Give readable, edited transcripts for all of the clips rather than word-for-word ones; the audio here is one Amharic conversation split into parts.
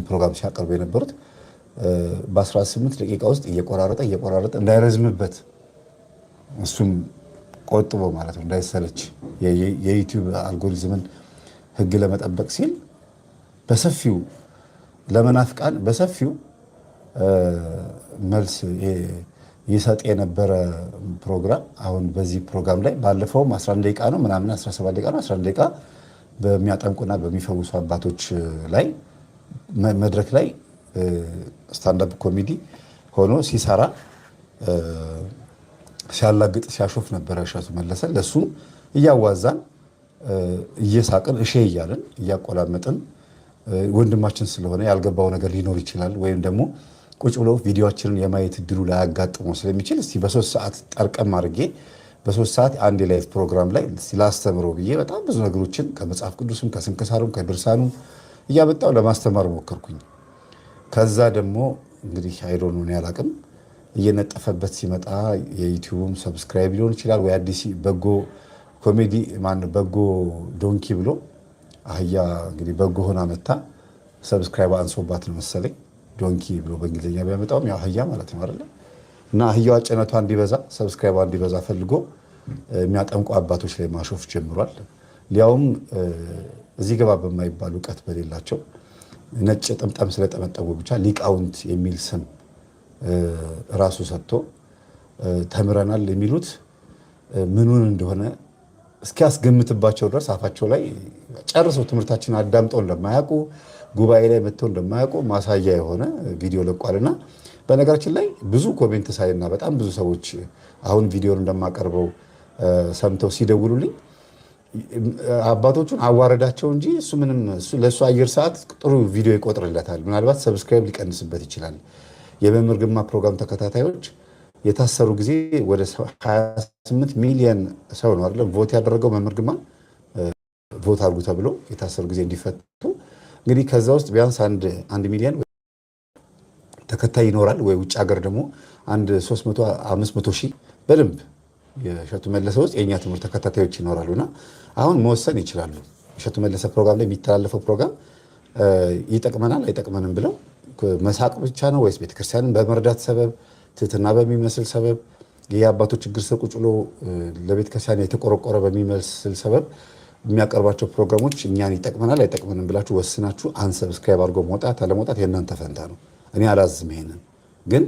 ፕሮግራም ሲያቀርቡ የነበሩት በ18 ደቂቃ ውስጥ እየቆራረጠ እንዳይረዝምበት እሱም ቆጥቦ ማለት ነው እንዳይሰለች የዩቲዩብ አልጎሪዝምን ህግ ለመጠበቅ ሲል በሰፊው ለመናፍቃን በሰፊው መልስ ይሰጥ የነበረ ፕሮግራም አሁን በዚህ ፕሮግራም ላይ ባለፈውም 11 ደቂቃ ነው ምናምን 17 ደቂቃ ነው 11 ደቂቃ በሚያጠምቁና በሚፈውሱ አባቶች ላይ መድረክ ላይ ስታንዳፕ ኮሜዲ ሆኖ ሲሰራ ሲያላግጥ ሲያሾፍ ነበረ እሸቱ መለሰ። ለሱ እያዋዛን እየሳቅን እሺ እያልን እያቆላመጥን ወንድማችን ስለሆነ ያልገባው ነገር ሊኖር ይችላል ወይም ደግሞ ቁጭ ብሎ ቪዲዮአችንን የማየት እድሉ ላያጋጥመው ስለሚችል እስቲ በ3 ሰዓት ጠርቀም አድርጌ በ3 ሰዓት አንድ ላይቭ ፕሮግራም ላይ ላስተምረው ብዬ በጣም ብዙ ነገሮችን ከመጽሐፍ ቅዱስም ከስንክሳሩም ከድርሳኑም እያመጣው ለማስተማር ሞከርኩኝ። ከዛ ደግሞ እንግዲህ አይዶን ነው ያላቅም እየነጠፈበት ሲመጣ የዩቲዩብም ሰብስክራይብ ሊሆን ይችላል ወይ አዲስ በጎ ኮሜዲ ማን በጎ ዶንኪ ብሎ አህያ እንግዲህ በጎ ሆና መታ ሰብስክራይብ አንሶባት ነው መሰለኝ ዶንኪ ብሎ በእንግሊዝኛ ቢያመጣውም ያው አህያ ማለት ነው አይደል? እና አህያዋ ጭነቷ እንዲበዛ ሰብስክራይብ እንዲበዛ ፈልጎ የሚያጠምቁ አባቶች ላይ ማሾፍ ጀምሯል። ሊያውም እዚህ ገባ በማይባል እውቀት በሌላቸው ነጭ ጥምጣም ስለጠመጠሙ ብቻ ሊቃውንት የሚል ስም ራሱ ሰጥቶ ተምረናል የሚሉት ምኑን እንደሆነ እስኪያስገምትባቸው ድረስ አፋቸው ላይ ጨርሰው ትምህርታችን አዳምጠው እንደማያውቁ ጉባኤ ላይ መጥተው እንደማያውቁ ማሳያ የሆነ ቪዲዮ ለቋልና በነገራችን ላይ ብዙ ኮሜንት ሳይና በጣም ብዙ ሰዎች አሁን ቪዲዮን እንደማቀርበው ሰምተው ሲደውሉልኝ አባቶቹን አዋረዳቸው እንጂ እሱ ምንም ለሱ አየር ሰዓት ጥሩ ቪዲዮ ይቆጥርለታል። ምናልባት ሰብስክራይብ ሊቀንስበት ይችላል። የመምህር ግርማ ፕሮግራም ተከታታዮች የታሰሩ ጊዜ ወደ 28 ሚሊዮን ሰው ነው አይደል ቮት ያደረገው መምህር ግርማ ቮት አድርጉ ተብሎ የታሰሩ ጊዜ እንዲፈቱ። እንግዲህ ከዛ ውስጥ ቢያንስ አንድ ሚሊዮን ተከታይ ይኖራል ወይ ውጭ ሀገር ደግሞ አንድ 300 500 ሺህ በደንብ የእሸቱ መለሰ ውስጥ የኛ ትምህርት ተከታታዮች ይኖራሉና አሁን መወሰን ይችላሉ። እሸቱ መለሰ ፕሮግራም ላይ የሚተላለፈው ፕሮግራም ይጠቅመናል አይጠቅመንም ብለው መሳቅ ብቻ ነው ወይስ ቤተክርስቲያንን በመርዳት ሰበብ ትህትና በሚመስል ሰበብ የአባቶች ችግር ስር ቁጭ ብሎ ለቤተክርስቲያን የተቆረቆረ በሚመስል ሰበብ የሚያቀርባቸው ፕሮግራሞች እኛን ይጠቅመናል አይጠቅመንም ብላችሁ ወስናችሁ አንሰብስክራይብ አድርጎ መውጣት አለመውጣት የእናንተ ፈንታ ነው። እኔ አላዝም። ይሄንን ግን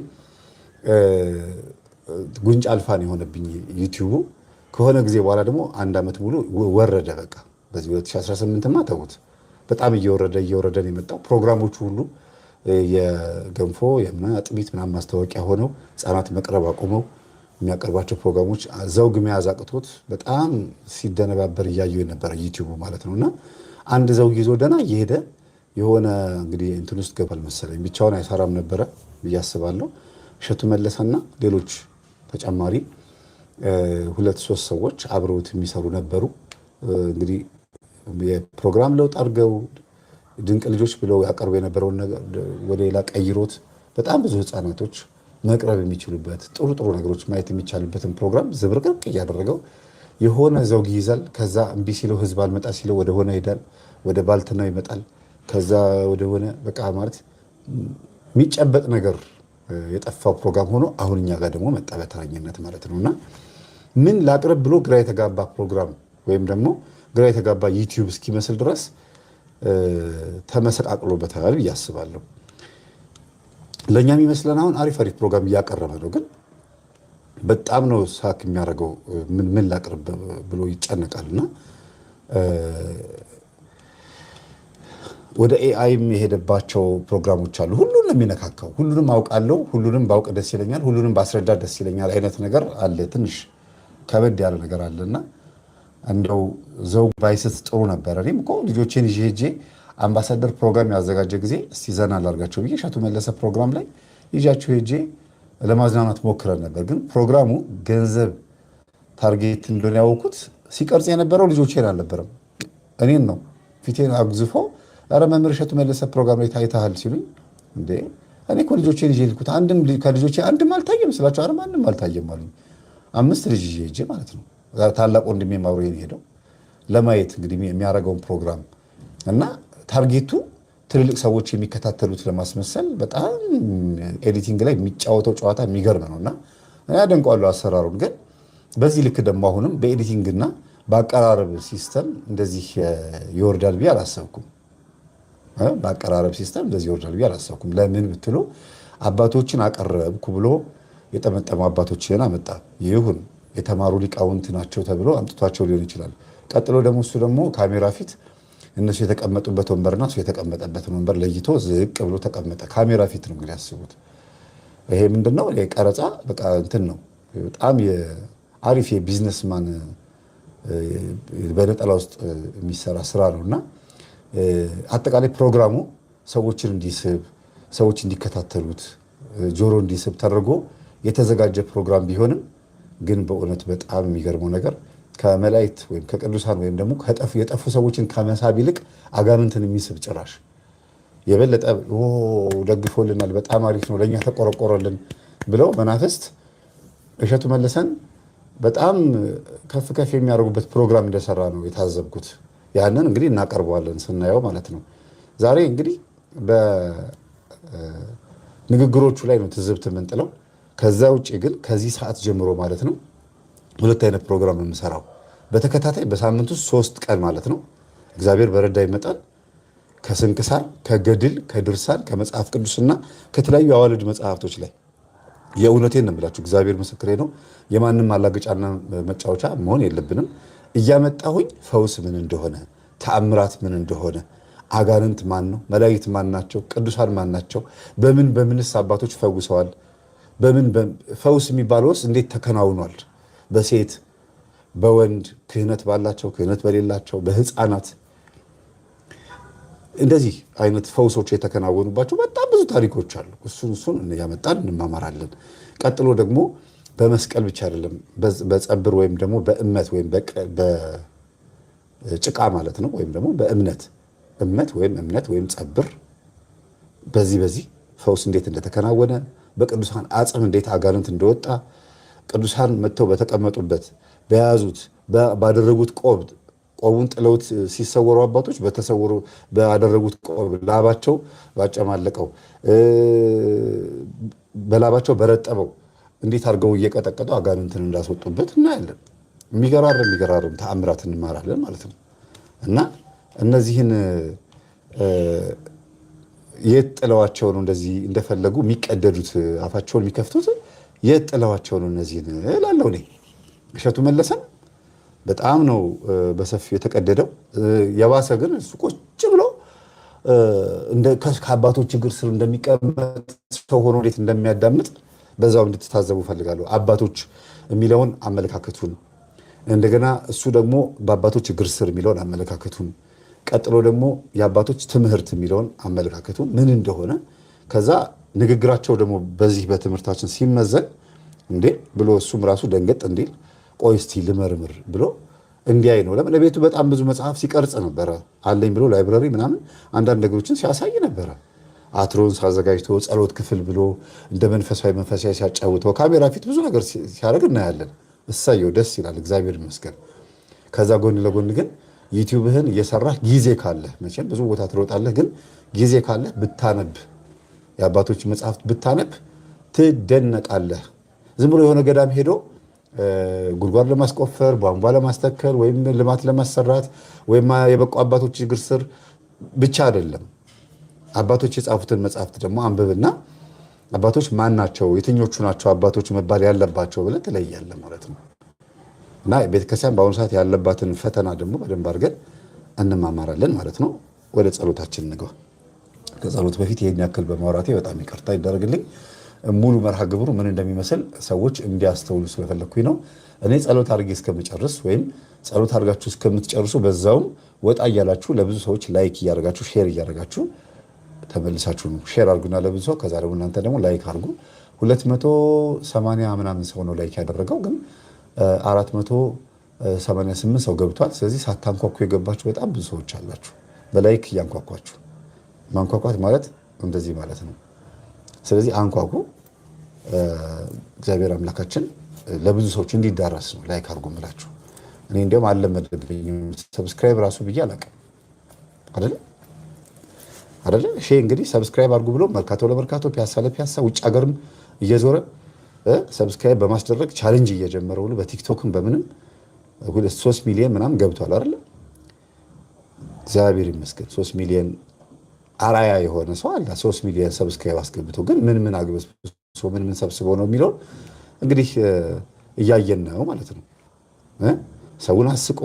ጉንጭ አልፋን የሆነብኝ ዩቲዩቡ ከሆነ ጊዜ በኋላ ደግሞ 1 ዓመት ሙሉ ወረደ። በቃ በዚህ 2018ማ ተውት። በጣም እየወረደ ነው የመጣው። ፕሮግራሞቹ ሁሉ የገንፎ የአጥሚት ምናምን ማስታወቂያ ሆነው ህጻናት መቅረብ አቁመው የሚያቀርባቸው ፕሮግራሞች ዘውግ መያዝ አቅቶት በጣም ሲደነባበር እያየው የነበረ ዩቲዩቡ ማለት ነውና አንድ ዘውግ ይዞ ደና እየሄደ የሆነ እንግዲህ እንትን ውስጥ ገባል መሰለኝ። ብቻውን አይሰራም ነበረ ብዬ አስባለሁ። እሸቱ መለሰና ሌሎች ተጨማሪ 2-3 ሰዎች አብረውት የሚሰሩ ነበሩ። እንግዲህ የፕሮግራም ለውጥ አድርገው ድንቅ ልጆች ብለው ያቀርቡ የነበረውን ነገር ወደ ሌላ ቀይሮት በጣም ብዙ ህፃናቶች መቅረብ የሚችሉበት ጥሩ ነገሮች ማየት የሚቻልበትን ፕሮግራም ዝብርቅርቅ እያደረገው የሆነ ዘውግ ይይዛል። ከዛ እምቢ ሲለው ህዝብ አልመጣ ሲለው ወደ ሆነ ይሄዳል፣ ወደ ባልትናው ይመጣል። ከዛ ወደ ሆነ በቃ ማለት የሚጨበጥ ነገር የጠፋው ፕሮግራም ሆኖ አሁን እኛ ጋር ደግሞ መጣ በተረኝነት ማለት ነውና ምን ላቅርብ ብሎ ግራ የተጋባ ፕሮግራም ወይም ደግሞ ግራ የተጋባ ዩቲዩብ እስኪመስል ድረስ ተመሰቃቅሎበታል ብዬ አስባለሁ። ለኛ የሚመስለን አሁን አሪፍ ፕሮግራም እያቀረበ ነው፣ ግን በጣም ነው ሳክ የሚያደርገው። ምን ላቅርብ ብሎ ይጨነቃልና ወደ ኤአይም የሄደባቸው ፕሮግራሞች አሉ። ሁሉንም የሚነካካው ሁሉንም አውቃለሁ፣ ሁሉንም ባውቅ ደስ ይለኛል፣ ሁሉንም ባስረዳ ደስ ይለኛል አይነት ነገር አለ። ትንሽ ከበድ ያለ ነገር አለና እንደው ዘውግ ባይስት ጥሩ ነበር። እኔም እኮ ልጆቼን ይዤ ሄጄ አምባሳደር ፕሮግራም ያዘጋጀ ጊዜ እስቲ ዘና ላድርጋቸው ብዬ እሸቱ መለሰ ፕሮግራም ላይ ይዣቸው ሄጄ ለማዝናናት ሞክረን ነበር። ግን ፕሮግራሙ ገንዘብ ታርጌት እንደሆነ ያወኩት ሲቀርጽ የነበረው ልጆቼን አልነበረም እኔን ነው። ፊቴን አግዝፎ ኧረ መምህር እሸቱ መለሰ ፕሮግራም ላይ ታይተሃል ሲሉኝ እንዴ እኔ እኮ ልጆቼን ይዤ ልኩት ከልጆቼ አንድም አልታየም ስላቸው ኧረ ማንም አልታየም አሉኝ። 5 ልጅ ይዤ ሄጄ ማለት ነው። ታላቅ ወንድሜ ማብሮኝ ሄደው ለማየት እንግዲህ የሚያደርገውን ፕሮግራም እና ታርጌቱ ትልልቅ ሰዎች የሚከታተሉት ለማስመሰል በጣም ኤዲቲንግ ላይ የሚጫወተው ጨዋታ የሚገርም ነውና ያደንቀዋለሁ አሰራሩን። ግን በዚህ ልክ ደግሞ አሁንም በኤዲቲንግና በአቀራረብ ሲስተም እንደዚህ ይወርዳል ብዬ አላሰብኩም። በአቀራረብ ሲስተም እንደዚህ ይወርዳል ብዬ አላሰብኩም። ለምን ብትሉ አባቶችን አቀረብኩ ብሎ የጠመጠሙ አባቶችን አመጣ። ይሁን የተማሩ ሊቃውንት ናቸው ተብሎ አምጥቷቸው ሊሆን ይችላል። ቀጥሎ ደግሞ እሱ ደግሞ ካሜራ ፊት እነሱ የተቀመጡበት ወንበርና እሱ የተቀመጠበትን ወንበር ለይቶ ዝቅ ብሎ ተቀመጠ። ካሜራ ፊት ነው እንግዲህ ያስቡት። ይሄ ምንድነው? የቀረጻ በቃ እንትን ነው። በጣም የአሪፍ የቢዝነስማን በነጠላ ውስጥ የሚሰራ ስራ ነውና አጠቃላይ ፕሮግራሙ ሰዎችን እንዲስብ፣ ሰዎች እንዲከታተሉት፣ ጆሮ እንዲስብ ተደርጎ የተዘጋጀ ፕሮግራም ቢሆንም ግን በእውነት በጣም የሚገርመው ነገር ከመላእክት ወይም ከቅዱሳን ወይም ደግሞ የጠፉ ሰዎችን ከመሳብ ይልቅ አጋንንትን የሚስብ ጭራሽ የበለጠ ደግፎልናል፣ በጣም አሪፍ ነው፣ ለእኛ ተቆረቆረልን ብለው መናፍስት እሸቱ መለሰን በጣም ከፍ ከፍ የሚያደርጉበት ፕሮግራም እንደሰራ ነው የታዘብኩት። ያንን እንግዲህ እናቀርበዋለን ስናየው ማለት ነው። ዛሬ እንግዲህ በንግግሮቹ ላይ ነው ትዝብት የምንጥለው። ከዛ ውጭ ግን ከዚህ ሰዓት ጀምሮ ማለት ነው 2 አይነት ፕሮግራም የምሰራው በተከታታይ በሳምንት ውስጥ 3 ቀን ማለት ነው። እግዚአብሔር በረዳ ይመጣል። ከስንክሳር፣ ከገድል፣ ከድርሳን፣ ከመጽሐፍ ቅዱስና ከተለያዩ አዋልድ መጽሐፍቶች ላይ የእውነቴን ነው የምላችሁ፣ እግዚአብሔር ምስክሬ ነው። የማንም ማላገጫና መጫወቻ መሆን የለብንም። እያመጣሁኝ ፈውስ ምን እንደሆነ፣ ተአምራት ምን እንደሆነ፣ አጋንንት ማን ነው፣ መላእክት ማን ናቸው፣ ቅዱሳን ማን ናቸው፣ በምንስ አባቶች ፈውሰዋል፣ ፈውስ የሚባለውስ እንዴት ተከናውኗል፣ በሴት በወንድ ክህነት ባላቸው ክህነት በሌላቸው በህፃናት እንደዚህ አይነት ፈውሶች የተከናወኑባቸው በጣም ብዙ ታሪኮች አሉ። እሱን ያመጣን እንማማራለን። ቀጥሎ ደግሞ በመስቀል ብቻ አይደለም፣ በጸብር ወይም ደግሞ በእመት ወይም በጭቃ ማለት ነው፣ ወይም ደግሞ በእምነት ወይም እምነት ወይም ጸብር በዚህ ፈውስ እንዴት እንደተከናወነ፣ በቅዱሳን አጽም እንዴት አጋንንት እንደወጣ፣ ቅዱሳን መጥተው በተቀመጡበት በያዙት ባደረጉት ቆቡን ጥለውት ሲሰወሩ አባቶች ባደረጉት ቆብ ላባቸው ባጨማለቀው በላባቸው በረጠበው እንዴት አድርገው እየቀጠቀጡ አጋንንትን እንዳስወጡበት እናያለን። የሚገራርም ተአምራት እንማራለን ማለት ነው። እና እነዚህን የት ጥለዋቸው ነው እንደዚህ እንደፈለጉ የሚቀደዱት አፋቸውን የሚከፍቱት? የት ጥለዋቸው ነው እነዚህን እላለሁ እኔ። እሸቱ መለሰን በጣም ነው በሰፊው የተቀደደው። የባሰ ግን እሱ ቁጭ ብሎ ከአባቶች እግር ስር እንደሚቀመጥ ሰው ሆኖ እንዴት እንደሚያዳምጥ በዛው እንድትታዘቡ ፈልጋለሁ። አባቶች የሚለውን አመለካከቱን፣ እንደገና እሱ ደግሞ በአባቶች እግር ስር የሚለውን አመለካከቱን፣ ቀጥሎ ደግሞ የአባቶች ትምህርት የሚለውን አመለካከቱን ምን እንደሆነ፣ ከዛ ንግግራቸው ደግሞ በዚህ በትምህርታችን ሲመዘን እንዴ ብሎ እሱም ራሱ ደንገጥ እንዲል ቆይ እስቲ ልመርምር ብሎ እንዲያይ ነው። ለምን ለቤቱ በጣም ብዙ መጽሐፍ ሲቀርጽ ነበረ አለኝ ብሎ ላይብረሪ ምናምን አንዳንድ ነገሮችን ሲያሳይ ነበረ። አትሮንስ አዘጋጅቶ ጸሎት ክፍል ብሎ እንደ መንፈሳዊ ሲያጫውተው ካሜራ ፊት ብዙ ነገር ሲያደርግ እናያለን። እሳየው ደስ ይላል፣ እግዚአብሔር ይመስገን። ከዛ ጎን ለጎን ግን ዩቲዩብህን እየሰራህ ጊዜ ካለህ መቼም ብዙ ቦታ ትሮጣለህ፣ ግን ጊዜ ካለህ ብታነብ፣ የአባቶች መጽሐፍት ብታነብ ትደነቃለህ። ዝም ብሎ የሆነ ገዳም ሄዶ ጉድጓድ ለማስቆፈር ቧንቧ ለማስተከል ወይም ልማት ለማሰራት ወይም የበቁ አባቶች እግር ስር ብቻ አይደለም። አባቶች የጻፉትን መጽሐፍት ደግሞ አንብብና አባቶች ማን ናቸው፣ የትኞቹ ናቸው አባቶች መባል ያለባቸው ብለህ ትለያለህ ማለት ነው። እና ቤተክርስቲያን በአሁኑ ሰዓት ያለባትን ፈተና ደግሞ በደንብ አድርገን እንማማራለን ማለት ነው። ወደ ጸሎታችን እንግባ። ከጸሎት በፊት ይሄን ያክል በማውራቴ በጣም ይቅርታ ይደረግልኝ። ሙሉ መርሃ ግብሩ ምን እንደሚመስል ሰዎች እንዲያስተውሉ ስለፈለኩኝ ነው። እኔ ጸሎት አድርጌ እስከምጨርስ ወይም ጸሎት አድርጋችሁ እስከምትጨርሱ በዛውም ወጣ እያላችሁ ለብዙ ሰዎች ላይክ እያደረጋችሁ ሼር እያደረጋችሁ ተመልሳችሁ ነው ሼር አድርጉና ለብዙ ሰው፣ ከዛ ደግሞ እናንተ ደግሞ ላይክ አድርጉ። 280 ምናምን ሰው ነው ላይክ ያደረገው፣ ግን 488 ሰው ገብቷል። ስለዚህ ሳታንኳኩ የገባችሁ በጣም ብዙ ሰዎች አላችሁ፣ በላይክ እያንኳኳችሁ። ማንኳኳት ማለት እንደዚህ ማለት ነው። ስለዚህ አንኳኩ። እግዚአብሔር አምላካችን ለብዙ ሰዎች እንዲዳረስ ነው ላይክ አድርጉ ምላችሁ። እኔ እንዲያውም አልለመደብኝም፣ ሰብስክራይብ ራሱ ብዬ አላውቅም አይደል? አይደለ? ሼ እንግዲህ ሰብስክራይብ አድርጉ ብሎ መርካቶ ለመርካቶ ፒያሳ ለፒያሳ ውጭ ሀገርም እየዞረ ሰብስክራይብ በማስደረግ ቻሌንጅ እየጀመረ ሁሉ በቲክቶክም በምንም 3 ሚሊዮን ምናምን ገብቷል አይደለ? እግዚአብሔር ይመስገን 3 ሚሊዮን አራያ የሆነ ሰው አለ። 3 ሚሊዮን ሰብስክራይብ አስገብቶ ግን ምን አግበስብሶ ምን ሰብስቦ ነው የሚለው እንግዲህ እያየን ነው ማለት ነው። ሰውን አስቆ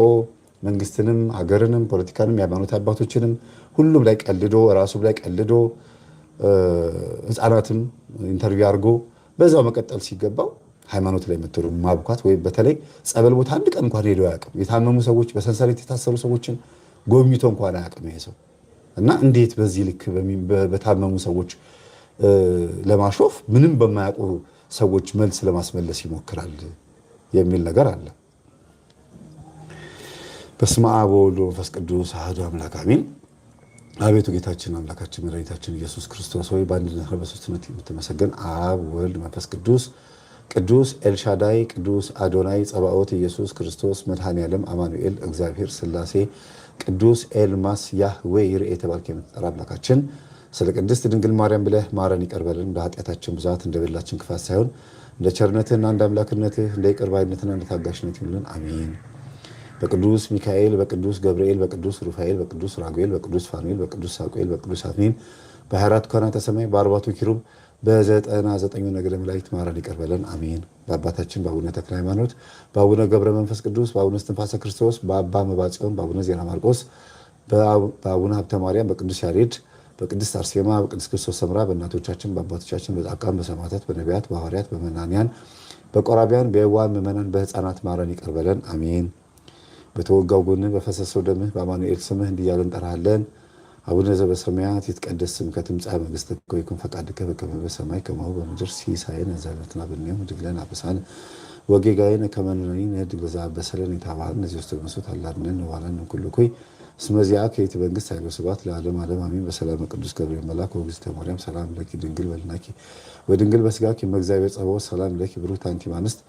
መንግስትንም ሀገርንም ፖለቲካንም የሃይማኖት አባቶችንም ሁሉም ላይ ቀልዶ ራሱ ላይ ቀልዶ ህፃናትም ኢንተርቪው አድርጎ በዛው መቀጠል ሲገባው ሃይማኖት ላይ መጥቶ ማብኳት ወይ በተለይ ጸበል ቦታ አንድ ቀን እንኳን ሄዶ አያውቅም። የታመሙ ሰዎች በሰንሰለት የታሰሩ ሰዎችን ጎብኝቶ እንኳን አያውቅም ይሄ ሰው እና እንዴት በዚህ ልክ በታመሙ ሰዎች ለማሾፍ ምንም በማያውቁ ሰዎች መልስ ለማስመለስ ይሞክራል የሚል ነገር አለ። በስመ አብ ወወልድ ወመንፈስ ቅዱስ አሐዱ አምላክ አሜን። አቤቱ ጌታችን አምላካችን መድኃኒታችን ኢየሱስ ክርስቶስ ሆይ በአንድነት በሦስትነት የምትመሰገን አብ ወልድ መንፈስ ቅዱስ ቅዱስ ኤልሻዳይ ቅዱስ አዶናይ ጸባኦት ኢየሱስ ክርስቶስ መድኃኔ ዓለም አማኑኤል እግዚአብሔር ሥላሴ ቅዱስ ኤልማስ ያህዌ ይርኤ የተባልክ የምትጠራ አምላካችን ስለ ቅድስት ድንግል ማርያም ብለህ ማረን ይቅር በለን። እንደ ኃጢአታችን ብዛት እንደ በደላችን ክፋት ሳይሆን እንደ ቸርነትህና እንደ አምላክነትህ እንደ ይቅር ባይነትና እንደ ታጋሽነት ይሁንልን አሜን። በቅዱስ ሚካኤል በቅዱስ ገብርኤል በቅዱስ ሩፋኤል በቅዱስ ራጉኤል በቅዱስ ፋኑኤል በቅዱስ ሳቁኤል በቅዱስ አትኒን በ24 ካህናተ ሰማይ በ40ቱ ኪሩብ በ99 ነገደ መላእክት ማረን ይቅር በለን አሜን። በአባታችን በአቡነ ተክለ ሃይማኖት በአቡነ ገብረ መንፈስ ቅዱስ በአቡነ እስትንፋሰ ክርስቶስ በአባ መባጽዮን በአቡነ ዜና ማርቆስ በአቡነ ሀብተ ማርያም በቅዱስ ያሬድ በቅድስት አርሴማ በቅድስት ክርስቶስ ሰምራ በእናቶቻችን በአባቶቻችን በጻድቃን በሰማዕታት በነቢያት በሐዋርያት በመናንያን በቆራቢያን በየዋሃን ምእመናን በሕፃናት ማረን ይቅር በለን አሜን። በተወጋው ጎንህ በፈሰሰው ደምህ በአማኑኤል ስምህ እንዲህ እያልን እንጠራሃለን። አቡነ ዘበሰማያት ይትቀደስ ስምከ ትምጻእ መንግሥትከ ወይኩን ፈቃድከ በከመ በሰማይ ከማሁ በምድር ሲሳየነ ዘለለዕለትነ ሀበነ ወኅድግ ለነ አበሳነ ወጌጋየነ ከመ ንሕነኒ ንኅድግ ለዘአበሰ ለነ ኢታብአነ ዘውስተ መንሱት አላድነን ወባልነ እምኩሉ እኩይ እስመ ዚአከ ይእቲ መንግሥት ኃይል ወስብሐት ለዓለመ ዓለም አሜን። በሰላመ ቅዱስ ገብርኤል መልአክ ወእግዝእትነ ማርያም ሰላም ለኪ ድንግል በልናኪ ወድንግል በሥጋኪ እመ እግዚአብሔር ጸባኦት ሰላም ለኪ ብሩክት አንቲ እምአንስት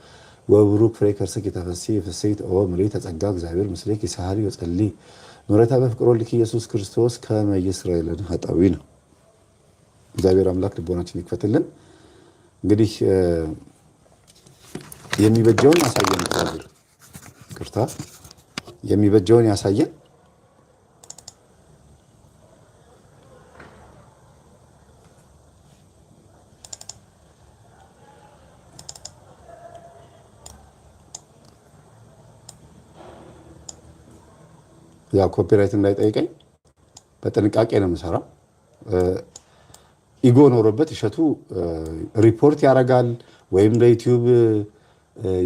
ወብሩክ ፍሬ ከርሥኪ ተፈሥሒ ፍሥሕት ኦ ምልዕተ ጸጋ እግዚአብሔር ምስሌኪ ሰአሊ ወጸልዪ ምሕረተ በፍቅር ወልድኪ ኢየሱስ ክርስቶስ ከመ ይስረይ ለነ ኃጣውኢነ። እግዚአብሔር አምላክ ልቦናችን ይክፈትልን። እንግዲህ የሚበጀውን ያሳየን እግዚአብሔር ይቅርታ የሚበጀውን ያሳየን። ያ ኮፒራይት እንዳይጠይቀኝ በጥንቃቄ ነው የምሰራው። ኢጎ ኖሮበት እሸቱ ሪፖርት ያደርጋል ወይም ለዩቲዩብ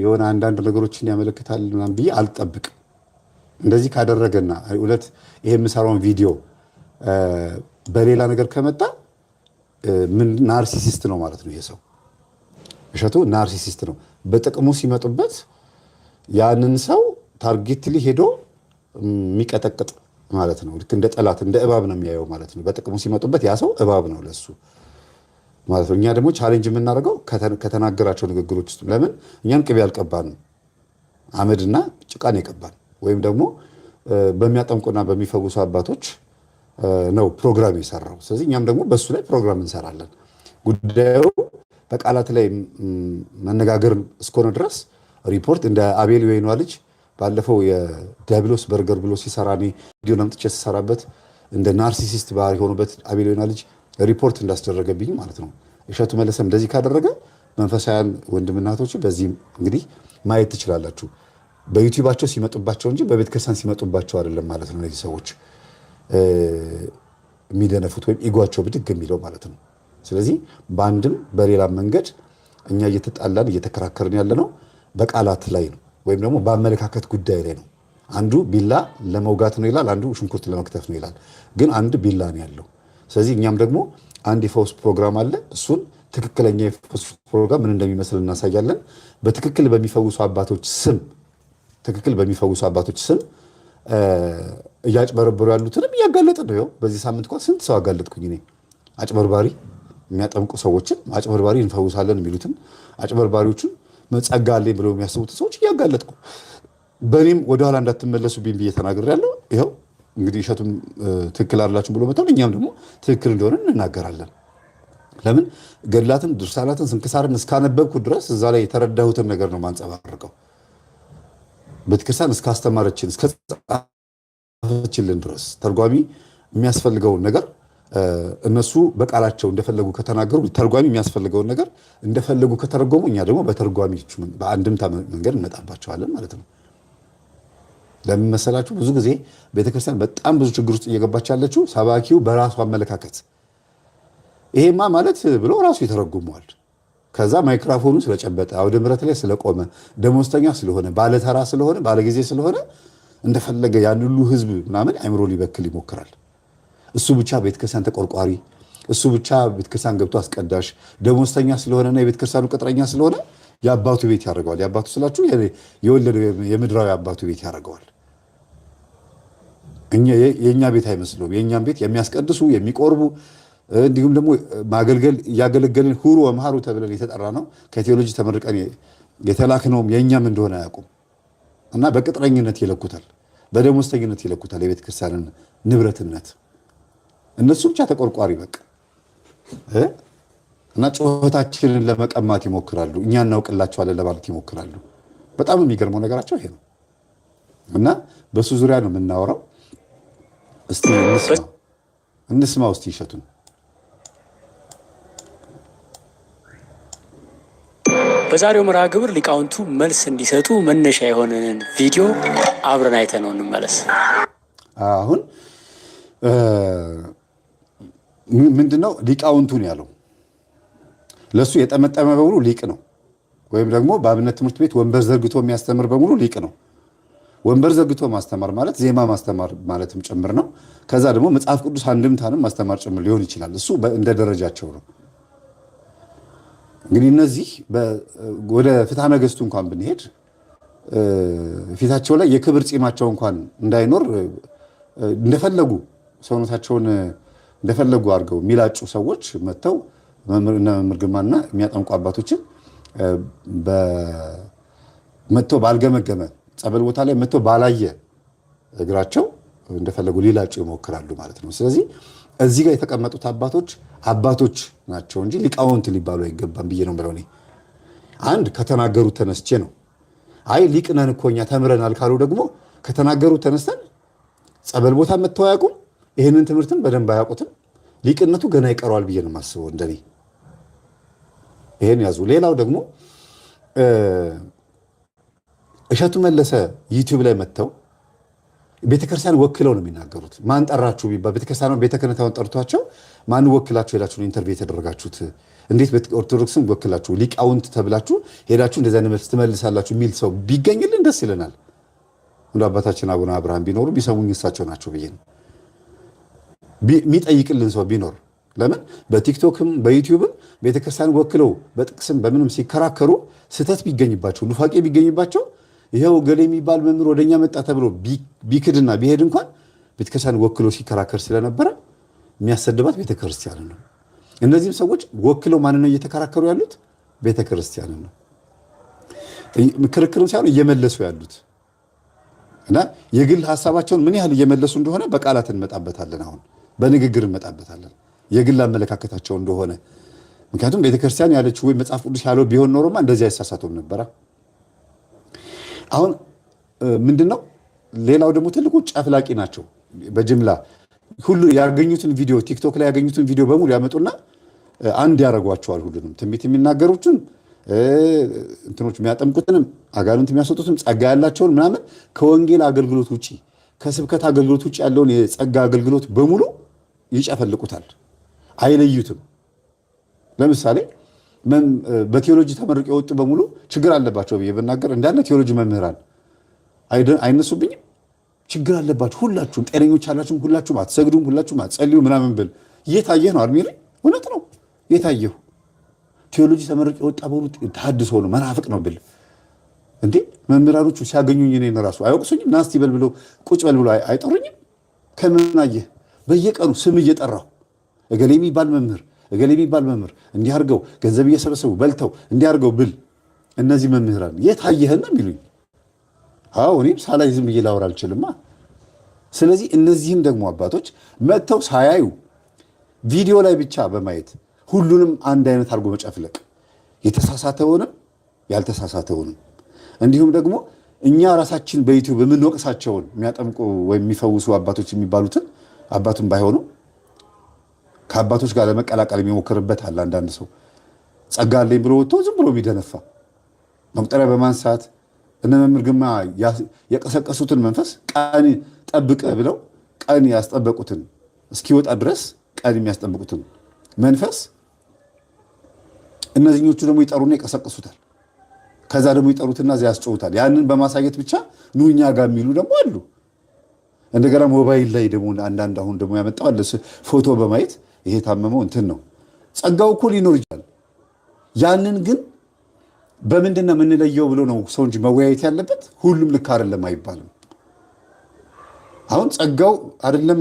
የሆነ አንዳንድ ነገሮችን ያመለክታል ምናምን ብዬ አልጠብቅም። እንደዚህ ካደረገና እውነት ይሄ የምሰራውን ቪዲዮ በሌላ ነገር ከመጣ ምን ናርሲሲስት ነው ማለት ነው። ይሄ ሰው እሸቱ ናርሲሲስት ነው። በጥቅሙ ሲመጡበት ያንን ሰው ታርጌትሊ ሄዶ የሚቀጠቅጥ ማለት ነው። ልክ እንደ ጠላት እንደ እባብ ነው የሚያየው ማለት ነው። በጥቅሙ ሲመጡበት ያ ሰው እባብ ነው ለሱ ማለት ነው። እኛ ደግሞ ቻሌንጅ የምናደርገው ከተናገራቸው ንግግሮች ውስጥ ለምን እኛም ቅቤ ያልቀባን አመድና ጭቃን የቀባን ወይም ደግሞ በሚያጠምቁና በሚፈውሱ አባቶች ነው ፕሮግራም የሰራው። ስለዚህ እኛም ደግሞ በሱ ላይ ፕሮግራም እንሰራለን። ጉዳዩ በቃላት ላይ መነጋገር እስከሆነ ድረስ ሪፖርት እንደ አቤል ወይኗ ልጅ ባለፈው የዲያብሎስ በርገር ብሎ ሲሰራ እኔ ቪዲዮ አምጥቼ ሲሰራበት እንደ ናርሲሲስት ባህሪ የሆኑበት አቤል ወይኗ ልጅ ሪፖርት እንዳስደረገብኝ ማለት ነው። እሸቱ መለሰም እንደዚህ ካደረገ መንፈሳውያን ወንድምናቶች በዚህ እንግዲህ ማየት ትችላላችሁ። በዩቲዩባቸው ሲመጡባቸው እንጂ በቤተክርስቲያን ሲመጡባቸው አይደለም ማለት ነው። እነዚህ ሰዎች የሚደነፉት ወይም ኢጓቸው ብድግ የሚለው ማለት ነው። ስለዚህ በአንድም በሌላም መንገድ እኛ እየተጣላን እየተከራከርን ያለ ነው በቃላት ላይ ነው ወይም ደግሞ በአመለካከት ጉዳይ ላይ ነው። አንዱ ቢላ ለመውጋት ነው ይላል፣ አንዱ ሽንኩርት ለመክተፍ ነው ይላል። ግን አንድ ቢላ ነው ያለው። ስለዚህ እኛም ደግሞ አንድ የፈውስ ፕሮግራም አለ። እሱን ትክክለኛ የፈውስ ፕሮግራም ምን እንደሚመስል እናሳያለን። በትክክል በሚፈውሱ አባቶች ስም እያጭበረበሩ ያሉትንም እያጋለጥ ነው። ይኸው በዚህ ሳምንት እንኳን ስንት ሰው አጋለጥኩኝ እኔ። አጭበርባሪ የሚያጠምቁ ሰዎችን አጭበርባሪ እንፈውሳለን የሚሉትን አጭበርባሪዎችን ጸጋ አለኝ ብለው የሚያስቡት ሰዎች እያጋለጥኩ በእኔም ወደኋላ እንዳትመለሱብኝ ብዬ ተናግሬያለሁ። ይኸው እንግዲህ እሸቱም ትክክል አይደላችሁም ብሎ መጣው እኛም ደግሞ ትክክል እንደሆነ እንናገራለን። ለምን ገድላትን ድርሳናትን ስንክሳርን እስካነበብኩ ድረስ እዛ ላይ የተረዳሁትን ነገር ነው ማንጸባርቀው። ቤተክርስቲያን እስካስተማረችን እስከጻፈችልን ድረስ ተርጓሚ የሚያስፈልገውን ነገር እነሱ በቃላቸው እንደፈለጉ ከተናገሩ ተርጓሚ የሚያስፈልገውን ነገር እንደፈለጉ ከተረጎሙ እኛ ደግሞ በተርጓሚዎች በአንድምታ መንገድ እንመጣባቸዋለን ማለት ነው። ለምን መሰላችሁ? ብዙ ጊዜ ቤተክርስቲያን በጣም ብዙ ችግር ውስጥ እየገባች ያለችው ሰባኪው በራሱ አመለካከት ይሄማ ማለት ብሎ ራሱ ይተረጉመዋል። ከዛ ማይክሮፎኑ ስለጨበጠ አውደ ምሕረት ላይ ስለቆመ ደሞዝተኛ ስለሆነ ባለተራ ስለሆነ ባለጊዜ ስለሆነ እንደፈለገ ያን ሁሉ ህዝብ ምናምን አይምሮ ሊበክል ይሞክራል። እሱ ብቻ ቤተክርስቲያን ተቆርቋሪ፣ እሱ ብቻ ቤተክርስቲያን ገብቶ አስቀዳሽ፣ ደሞዝተኛ ስለሆነና የቤተክርስቲያኑ ቅጥረኛ ስለሆነ የአባቱ ቤት ያደርገዋል። የአባቱ ስላችሁ የወለደው የምድራዊ አባቱ ቤት ያደርገዋል። የእኛ ቤት አይመስለውም። የእኛም ቤት የሚያስቀድሱ የሚቆርቡ እንዲሁም ደግሞ ማገልገል እያገለገልን ሁሩ ወመሃሩ ተብለን የተጠራ ነው። ከቴዎሎጂ ተመርቀን የተላክነውም የእኛም እንደሆነ አያውቁም እና በቅጥረኝነት ይለኩታል፣ በደሞዝተኝነት ይለኩታል የቤተክርስቲያንን ንብረትነት። እነሱ ብቻ ተቆርቋሪ በቃ እና ጩኸታችንን ለመቀማት ይሞክራሉ። እኛ እናውቅላቸዋለን ለማለት ይሞክራሉ። በጣም የሚገርመው ነገራቸው ይሄ ነው እና በሱ ዙሪያ ነው የምናወራው። እስቲ እንስማው እስቲ እሸቱን። በዛሬው መርሃ ግብር ሊቃውንቱ መልስ እንዲሰጡ መነሻ የሆነን ቪዲዮ አብረን አይተነው እንመለስ። አሁን ምንድነው ሊቃውንቱን ያለው? ለሱ የጠመጠመ በሙሉ ሊቅ ነው። ወይም ደግሞ በአብነት ትምህርት ቤት ወንበር ዘርግቶ የሚያስተምር በሙሉ ሊቅ ነው። ወንበር ዘርግቶ ማስተማር ማለት ዜማ ማስተማር ማለትም ጭምር ነው። ከዛ ደግሞ መጽሐፍ ቅዱስ አንድምታንም ማስተማር ጭምር ሊሆን ይችላል። እሱ እንደ ደረጃቸው ነው። እንግዲህ እነዚህ ወደ ፍትሐ ነገሥቱ እንኳን ብንሄድ ፊታቸው ላይ የክብር ጺማቸው እንኳን እንዳይኖር እንደፈለጉ ሰውነታቸውን እንደፈለጉ አድርገው የሚላጩ ሰዎች መጥተው መምህር ግርማና የሚያጠምቁ አባቶችን መጥተው ባልገመገመ ጸበል ቦታ ላይ መጥተው ባላየ እግራቸው እንደፈለጉ ሊላጩ ይሞክራሉ ማለት ነው። ስለዚህ እዚህ ጋር የተቀመጡት አባቶች ናቸው እንጂ ሊቃውንት ሊባሉ አይገባም ብዬ ነው ብለው እኔ አንድ ከተናገሩት ተነስቼ ነው። አይ ሊቅ ነን እኮ እኛ ተምረናል ካሉ ደግሞ ከተናገሩት ተነስተን ጸበል ቦታ መጥተው አያውቁም። ይህንን ትምህርትን በደንብ አያውቁትም። ሊቅነቱ ገና ይቀረዋል ብዬ ነው የማስበው እንደኔ። ይሄን ያዙ። ሌላው ደግሞ እሸቱ መለሰ ዩቲዩብ ላይ መጥተው ቤተክርስቲያን ወክለው ነው የሚናገሩት። ማን ጠራችሁ ቢባል ቤተክርስቲያን ቤተ ክህነቱን ጠርቷቸው ማን ወክላችሁ ሄዳችሁ ነው ኢንተርቪው የተደረጋችሁት? እንዴት ኦርቶዶክስን ወክላችሁ ሊቃውንት ተብላችሁ ሄዳችሁ እንደዛ መልስ ትመልሳላችሁ የሚል ሰው ቢገኝልን ደስ ይለናል። እንደ አባታችን አቡነ አብርሃም ቢኖሩ ቢሰሙኝ እሳቸው ናቸው ብዬ ነው። የሚጠይቅልን ሰው ቢኖር ለምን በቲክቶክም በዩቲዩብም ቤተክርስቲያን ወክለው በጥቅስም በምንም ሲከራከሩ ስህተት ቢገኝባቸው ኑፋቄ ቢገኝባቸው ይሄው ገሌ የሚባል መምህር ወደኛ መጣ ተብሎ ቢክድና ቢሄድ እንኳን ቤተክርስቲያን ወክሎ ሲከራከር ስለነበረ የሚያሰድባት ቤተክርስቲያን ነው። እነዚህም ሰዎች ወክለው ማን ነው እየተከራከሩ ያሉት? ቤተክርስቲያን ነው። ክርክርም ሳይሆን እየመለሱ ያሉት እና የግል ሐሳባቸውን ምን ያህል እየመለሱ እንደሆነ በቃላት እንመጣበታለን። አሁን በንግግር እንመጣበታለን የግል አመለካከታቸው እንደሆነ። ምክንያቱም ቤተክርስቲያን ያለችው ወይ መጽሐፍ ቅዱስ ያለው ቢሆን ኖሮማ እንደዚህ አይሳሳቱም ነበረ። አሁን ምንድነው ሌላው ደግሞ ትልቁ ጨፍላቂ ናቸው። በጅምላ ሁሉ ያገኙትን ቪዲዮ ቲክቶክ ላይ ያገኙትን ቪዲዮ በሙሉ ያመጡና አንድ ያደርጓቸዋል። ሁሉንም ትንቢት የሚናገሩትን እንትኖች የሚያጠምቁትንም አጋንንት የሚያስወጡትም ጸጋ ያላቸውን ምናምን ከወንጌል አገልግሎት ውጪ ከስብከት አገልግሎት ውጪ ያለውን የጸጋ አገልግሎት በሙሉ ይጨፈልቁታል፣ አይለዩትም። ለምሳሌ በቴዎሎጂ ተመርቀው የወጡ በሙሉ ችግር አለባቸው ብዬ ብናገር እንዳለ ቴዎሎጂ መምህራን አይነሱብኝም። ችግር አለባችሁ ሁላችሁም፣ ጤነኞች አላችሁም፣ ሁላችሁም አትሰግዱም፣ ሁላችሁም አትጸልዩ ምናምን ብል የታየህ ነው አርሚ ላይ እውነት ነው የታየሁ። ቴዎሎጂ ተመርቀው የወጣ በሙሉ ተሐድሶ ነው መናፍቅ ነው ብል እንዴ መምህራኖቹ ሲያገኙኝ እኔን ራሱ አይወቅሱኝም? ናስቲ በል ብለው ቁጭ በል ብለው አይጠሩኝም? ከምን አየህ? በየቀኑ ስም እየጠራሁ እገሌ የሚባል መምህር እንዲህ አድርገው ገንዘብ እየሰበሰቡ በልተው እንዲህ አድርገው ብል እነዚህ መምህራን የታየህና የሚሉኝ። አዎ እኔም ሳላይ ዝም ብዬ ላወራ አልችልማ። ስለዚህ እነዚህም ደግሞ አባቶች መጥተው ሳያዩ ቪዲዮ ላይ ብቻ በማየት ሁሉንም አንድ አይነት አድርጎ መጨፍለቅ፣ የተሳሳተውንም ያልተሳሳተውንም፣ እንዲሁም ደግሞ እኛ ራሳችን በዩቲዩብ የምንወቅሳቸውን የሚያጠምቁ ወይም የሚፈውሱ አባቶች የሚባሉትን አባቱን ባይሆኑ ከአባቶች ጋር ለመቀላቀል የሚሞክርበት አለ። አንዳንድ ሰው ጸጋ አለኝ ብሎ ወጥቶ ዝም ብሎ የሚደነፋ መቁጠሪያ በማንሳት እነ መምህር ግርማ የቀሰቀሱትን መንፈስ ቀን ጠብቀ ብለው ቀን ያስጠበቁትን እስኪወጣ ድረስ ቀን የሚያስጠብቁትን መንፈስ እነዚህኞቹ ደግሞ ይጠሩና ይቀሰቅሱታል። ከዛ ደግሞ ይጠሩትና እዚያ ያስጨውታል። ያንን በማሳየት ብቻ ኑ እኛ ጋር የሚሉ ደግሞ አሉ። እንደገና ሞባይል ላይ ደግሞ አንዳንድ አሁን ደግሞ ያመጣው አለ ፎቶ በማየት ይሄ ታመመው እንትን ነው። ጸጋው እኮ ሊኖር ይችላል። ያንን ግን በምንድነው የምንለየው ብሎ ነው ሰው እንጂ መወያየት ያለበት። ሁሉም ልክ አይደለም አይባልም። አሁን ጸጋው አይደለም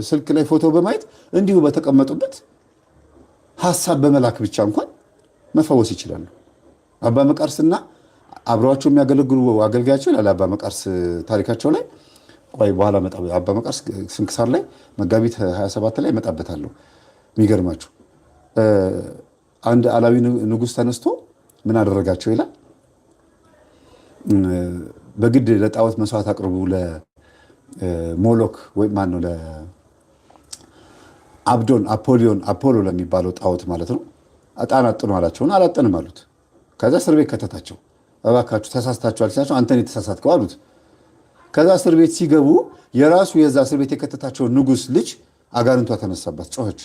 ስልክ ላይ ፎቶ በማየት እንዲሁ በተቀመጡበት ሐሳብ በመላክ ብቻ እንኳን መፈወስ ይችላሉ። አባ መቃርስና አብረዋቸው የሚያገለግሉ አገልጋያቸው ይላል አባ መቃርስ ታሪካቸው ላይ ቆይ በኋላ መጣ። አባ መቃርስ ስንክሳር ላይ መጋቢት 27 ላይ መጣበታለሁ። የሚገርማችሁ አንድ አላዊ ንጉሥ ተነስቶ ምን አደረጋቸው ይላል። በግድ ለጣዖት መስዋዕት አቅርቡ ለሞሎክ ወይ ማን ነው ለአብዶን አፖሎ ለሚባለው ጣዖት ማለት ነው። ዕጣን አጥኑ አላቸውና አላጠንም አሉት። ከዛ እስር ቤት ከተታቸው። እባካችሁ ተሳስታችኋል ሲላቸው አንተን የተሳሳትከው አሉት። ከዛ እስር ቤት ሲገቡ የራሱ የዛ እስር ቤት የከተታቸው ንጉሥ ልጅ አጋንንቷ ተነሳባት፣ ጮኸች።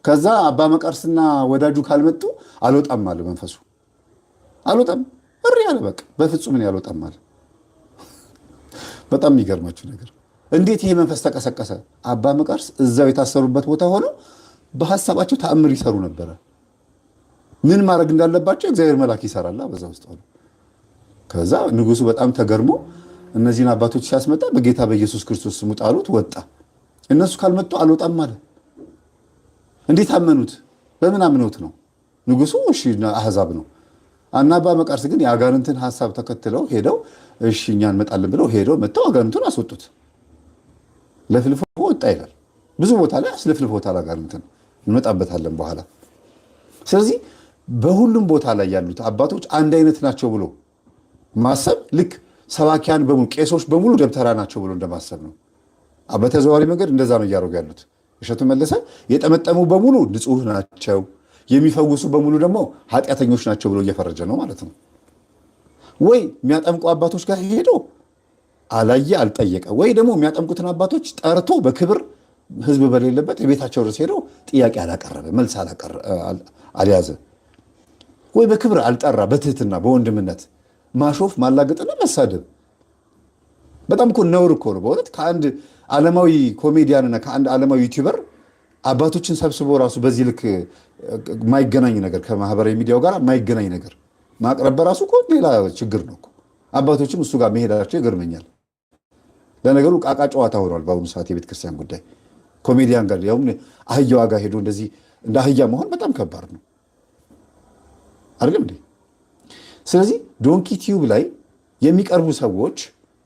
ከዛ አባ መቃርስና ወዳጁ ካልመጡ አልወጣም አለ መንፈሱ። አልወጣም እሪ ያለ በቃ በፍጹም እኔ አልወጣም አለ። በጣም የሚገርማችሁ ነገር እንዴት ይሄ መንፈስ ተቀሰቀሰ? አባ መቃርስ እዛው የታሰሩበት ቦታ ሆነው በሐሳባቸው ተአምር ይሰሩ ነበረ። ምን ማድረግ እንዳለባቸው እግዚአብሔር መልአክ ይሰራላ በዛ ውስጥ ሆነ። ከዛ ንጉሱ በጣም ተገርሞ እነዚህን አባቶች ሲያስመጣ በጌታ በኢየሱስ ክርስቶስ ስም ጣሉት፣ ወጣ። እነሱ ካልመጡ አልወጣም አለ። እንዴት አመኑት? በምን አምነውት ነው? ንጉሱ እሺ አህዛብ ነው። አባ መቃርስ ግን የአጋንንትን ሐሳብ ተከትለው ሄደው እሺ እኛ እንመጣለን ብለው ሄደው መጥተው አጋንንቱን አስወጡት። ለፍልፎ ወጣ ይላል። ብዙ ቦታ ላይ አስለፍልፎታል አጋንንትን፣ እንመጣበታለን በኋላ። ስለዚህ በሁሉም ቦታ ላይ ያሉት አባቶች አንድ አይነት ናቸው ብሎ ማሰብ ልክ ሰባኪያን በሙሉ ቄሶች በሙሉ ደብተራ ናቸው ብሎ እንደማሰብ ነው። በተዘዋዋሪ መንገድ እንደዛ ነው እያደረጉ ያሉት። እሸቱ መለሰ የጠመጠሙ በሙሉ ንጹህ ናቸው፣ የሚፈውሱ በሙሉ ደግሞ ኃጢአተኞች ናቸው ብሎ እየፈረጀ ነው ማለት ነው። ወይ የሚያጠምቁ አባቶች ጋር ሄዶ አላየ አልጠየቀ፣ ወይ ደግሞ የሚያጠምቁትን አባቶች ጠርቶ በክብር ህዝብ በሌለበት የቤታቸው ድረስ ሄዶ ጥያቄ አላቀረበ፣ መልስ አልያዘ፣ ወይ በክብር አልጠራ፣ በትህትና በወንድምነት ማሾፍ ማላገጥና መሳደብ በጣም እኮ ነውር እኮ ነው በእውነት። ከአንድ ዓለማዊ ኮሜዲያንና ከአንድ ዓለማዊ ዩቲዩበር አባቶችን ሰብስቦ ራሱ በዚህ ልክ ማይገናኝ ነገር ከማህበራዊ ሚዲያው ጋር ማይገናኝ ነገር ማቅረብ በራሱ እኮ ሌላ ችግር ነው እኮ። አባቶችም እሱ ጋር መሄዳቸው ይገርመኛል። ለነገሩ ቃቃ ጨዋታ ሆኗል በአሁኑ ሰዓት የቤተ ክርስቲያን ጉዳይ። ኮሜዲያን ጋር ያውም አህያዋ ጋር ሄዶ እንደዚህ እንደ አህያ መሆን በጣም ከባድ ነው አይደለም እንዴ? ስለዚህ ዶንኪ ቲዩብ ላይ የሚቀርቡ ሰዎች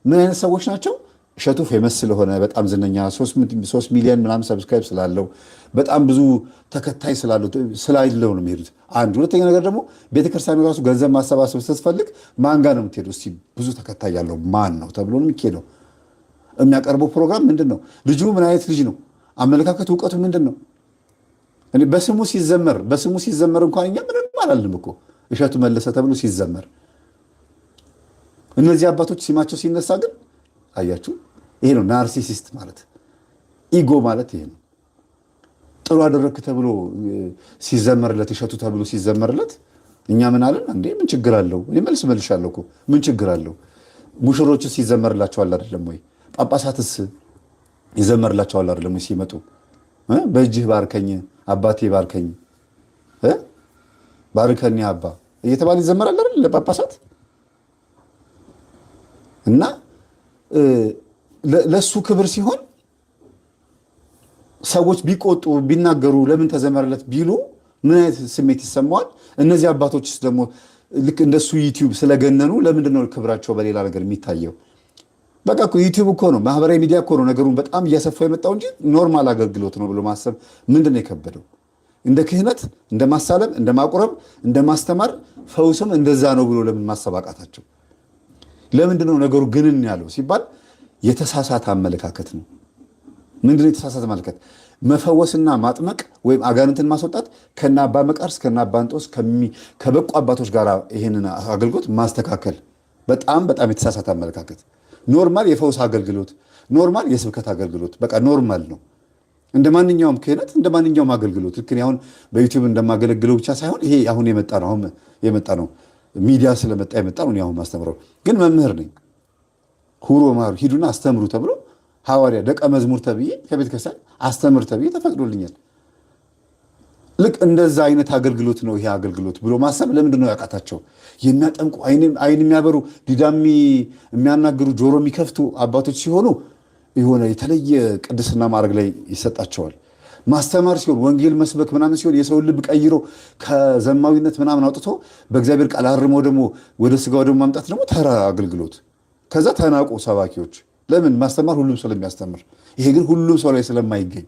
ምን አይነት ሰዎች ናቸው? እሸቱ ፌመስ ስለሆነ በጣም ዝነኛ 3 ሚሊዮን ምናምን ሰብስክራይብ ስላለው በጣም ብዙ ተከታይ ስላለው ነው የሚሄዱት። አንድ ሁለተኛ ነገር ደግሞ ቤተክርስቲያኑ ራሱ ገንዘብ ማሰባሰብ ስትፈልግ ማን ጋር ነው የምትሄዱ? እስቲ ብዙ ተከታይ ያለው ማን ነው ተብሎ ነው የሚሄደው። የሚያቀርበው ፕሮግራም ምንድን ነው? ልጁ ምን አይነት ልጅ ነው? አመለካከቱ እውቀቱ ምንድን ነው? በስሙ ሲዘመር እንኳን እኛ ምንም አላልንም እኮ እሸቱ መለሰ ተብሎ ሲዘመር። እነዚህ አባቶች ሲማቸው ሲነሳ ግን አያችሁ፣ ይሄ ነው ናርሲሲስት ማለት፣ ኢጎ ማለት ይሄ ነው። ጥሩ አደረግክ ተብሎ ሲዘመርለት፣ እሸቱ ተብሎ ሲዘመርለት እኛ ምን አለን? እንዴ ምን ችግር አለው? እኔ መልስ መልሻለሁ እኮ ምን ችግር አለው? ሙሽሮችስ ይዘመርላቸዋል አይደለም ወይ? ጳጳሳትስ ይዘመርላቸዋል አይደለም ወይ? ሲመጡ በእጅህ ባርከኝ አባቴ ባርከኝ ባርከኝ አባ እየተባለ ይዘመራል አይደል ለጳጳሳት። እና ለሱ ክብር ሲሆን ሰዎች ቢቆጡ ቢናገሩ ለምን ተዘመረለት ቢሉ ምን አይነት ስሜት ይሰማዋል? እነዚህ አባቶችስ ደግሞ ልክ እንደሱ ዩቲዩብ ስለገነኑ ለምንድን ነው ክብራቸው በሌላ ነገር የሚታየው? በቃ እኮ ዩቲዩብ እኮ ነው ማህበራዊ ሚዲያ እኮ ነው ነገሩን በጣም እያሰፋው የመጣው እንጂ ኖርማል አገልግሎት ነው ብሎ ማሰብ ምንድን ነው የከበደው? እንደ ክህነት፣ እንደ ማሳለም፣ እንደ ማቁረብ፣ እንደ ማስተማር ፈውስም እንደዛ ነው ብሎ ለምን ማሰብ አቃታቸው? ለምንድን ነው ነገሩ ግንን ያለው ሲባል የተሳሳተ አመለካከት ነው። ምንድን ነው የተሳሳተ አመለካከት? መፈወስና ማጥመቅ ወይም አጋንንትን ማስወጣት ከነ አባ መቃርስ ከነ አባ እንጦስ ከበቁ አባቶች ጋር ይሄንን አገልግሎት ማስተካከል በጣም በጣም የተሳሳተ አመለካከት። ኖርማል የፈውስ አገልግሎት፣ ኖርማል የስብከት አገልግሎት በቃ ኖርማል ነው። እንደ ማንኛውም ክህነት እንደ ማንኛውም አገልግሎት ልክ አሁን በዩቲዩብ እንደማገለግለው ብቻ ሳይሆን ይሄ አሁን የመጣ ነው ሚዲያ ስለመጣ የመጣ ነው። አሁን ማስተምረው ግን መምህር ነኝ። ሁሮ ማሩ ሂዱና አስተምሩ ተብሎ ሐዋርያ ደቀ መዝሙር ተብዬ ከቤተ ክርስቲያን አስተምር ተብዬ ተፈቅዶልኛል። ልክ እንደዛ አይነት አገልግሎት ነው ይሄ አገልግሎት ብሎ ማሰብ ለምንድን ነው ያቃታቸው? የሚያጠምቁ አይን የሚያበሩ ዲዳሚ የሚያናግሩ ጆሮ የሚከፍቱ አባቶች ሲሆኑ የሆነ የተለየ ቅድስና ማድረግ ላይ ይሰጣቸዋል። ማስተማር ሲሆን ወንጌል መስበክ ምናምን ሲሆን የሰውን ልብ ቀይሮ ከዘማዊነት ምናምን አውጥቶ በእግዚአብሔር ቃል አርሞ ደግሞ ወደ ስጋው ደግሞ ማምጣት ደግሞ ተራ አገልግሎት። ከዛ ተናቁ ሰባኪዎች። ለምን? ማስተማር ሁሉም ሰው ለሚያስተምር፣ ይሄ ግን ሁሉም ሰው ላይ ስለማይገኝ።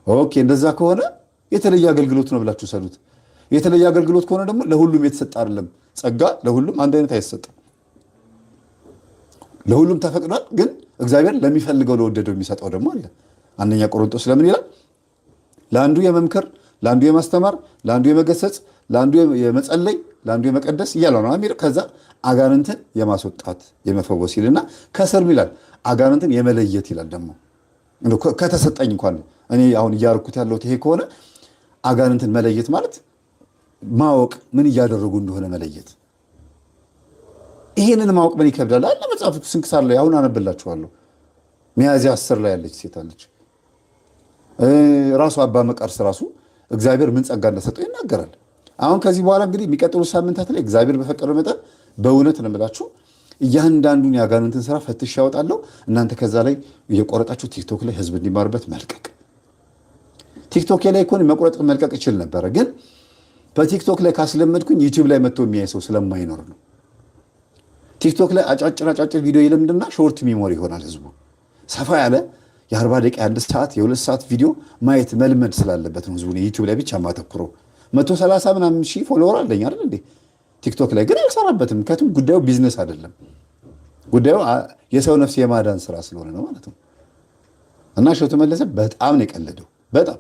ኦኬ እንደዛ ከሆነ የተለየ አገልግሎት ነው ብላችሁ ሰሉት። የተለየ አገልግሎት ከሆነ ደግሞ ለሁሉም የተሰጠ አይደለም። ጸጋ ለሁሉም አንድ አይነት አይሰጥም። ለሁሉም ተፈቅዷል፣ ግን እግዚአብሔር ለሚፈልገው ለወደደው የሚሰጠው ደግሞ አለ። አንደኛ ቆሮንቶስ ለምን ይላል? ለአንዱ የመምከር፣ ለአንዱ የማስተማር፣ ለአንዱ የመገሰጽ፣ ለአንዱ የመጸለይ፣ ለአንዱ የመቀደስ እያለ ነው የሚለው። ከዛ አጋንንትን የማስወጣት የመፈወስ ይልና ከስርም ይላል አጋንንትን የመለየት ይላል። ደግሞ ከተሰጠኝ እንኳን እኔ አሁን እያርኩት ያለሁት ይሄ ከሆነ አጋንንትን መለየት ማለት ማወቅ ምን እያደረጉ እንደሆነ መለየት። ይሄንን ማወቅ ምን ይከብዳል? አለ መጽሐፍ ስንክሳር ላይ አሁን አነብላችኋለሁ። ሚያዝያ 10 ላይ ያለች ሴት አለች። ራሱ አባ መቃርስ ራሱ እግዚአብሔር ምን ጸጋ እንደሰጠው ይናገራል። አሁን ከዚህ በኋላ እንግዲህ የሚቀጥሉት ሳምንታት ላይ እግዚአብሔር በፈቀደው መጠን በእውነት ነው የምላችሁ እያንዳንዱን የአጋንንትን ስራ ፈትሽ ያወጣለሁ። እናንተ ከዛ ላይ እየቆረጣችሁ ቲክቶክ ላይ ህዝብ እንዲማርበት መልቀቅ። ቲክቶክ ላይ እኮ መቁረጥ መልቀቅ ይችል ነበረ፣ ግን በቲክቶክ ላይ ካስለመድኩኝ ዩቲዩብ ላይ መጥቶ የሚያይ ሰው ስለማይኖር ነው። ቲክቶክ ላይ አጫጭር ቪዲዮ ይለምድና ሾርት ሚሞሪ ይሆናል ህዝቡ። ሰፋ ያለ የ40 ደቂቃ የ1 ሰዓት የ2 ሰዓት ቪዲዮ ማየት መልመድ ስላለበት ነው ህዝቡ ዩቲዩብ ላይ ብቻ ማተኩረው። 130 ምናምን ሺህ ፎሎወር አለኝ አይደል እንዴ ቲክቶክ ላይ፣ ግን አልሰራበትም። ምክንያቱም ጉዳዩ ቢዝነስ አይደለም፣ ጉዳዩ የሰው ነፍስ የማዳን ስራ ስለሆነ ነው ማለት ነው። እና እሸቱ መለሰ በጣም ነው የቀለደው። በጣም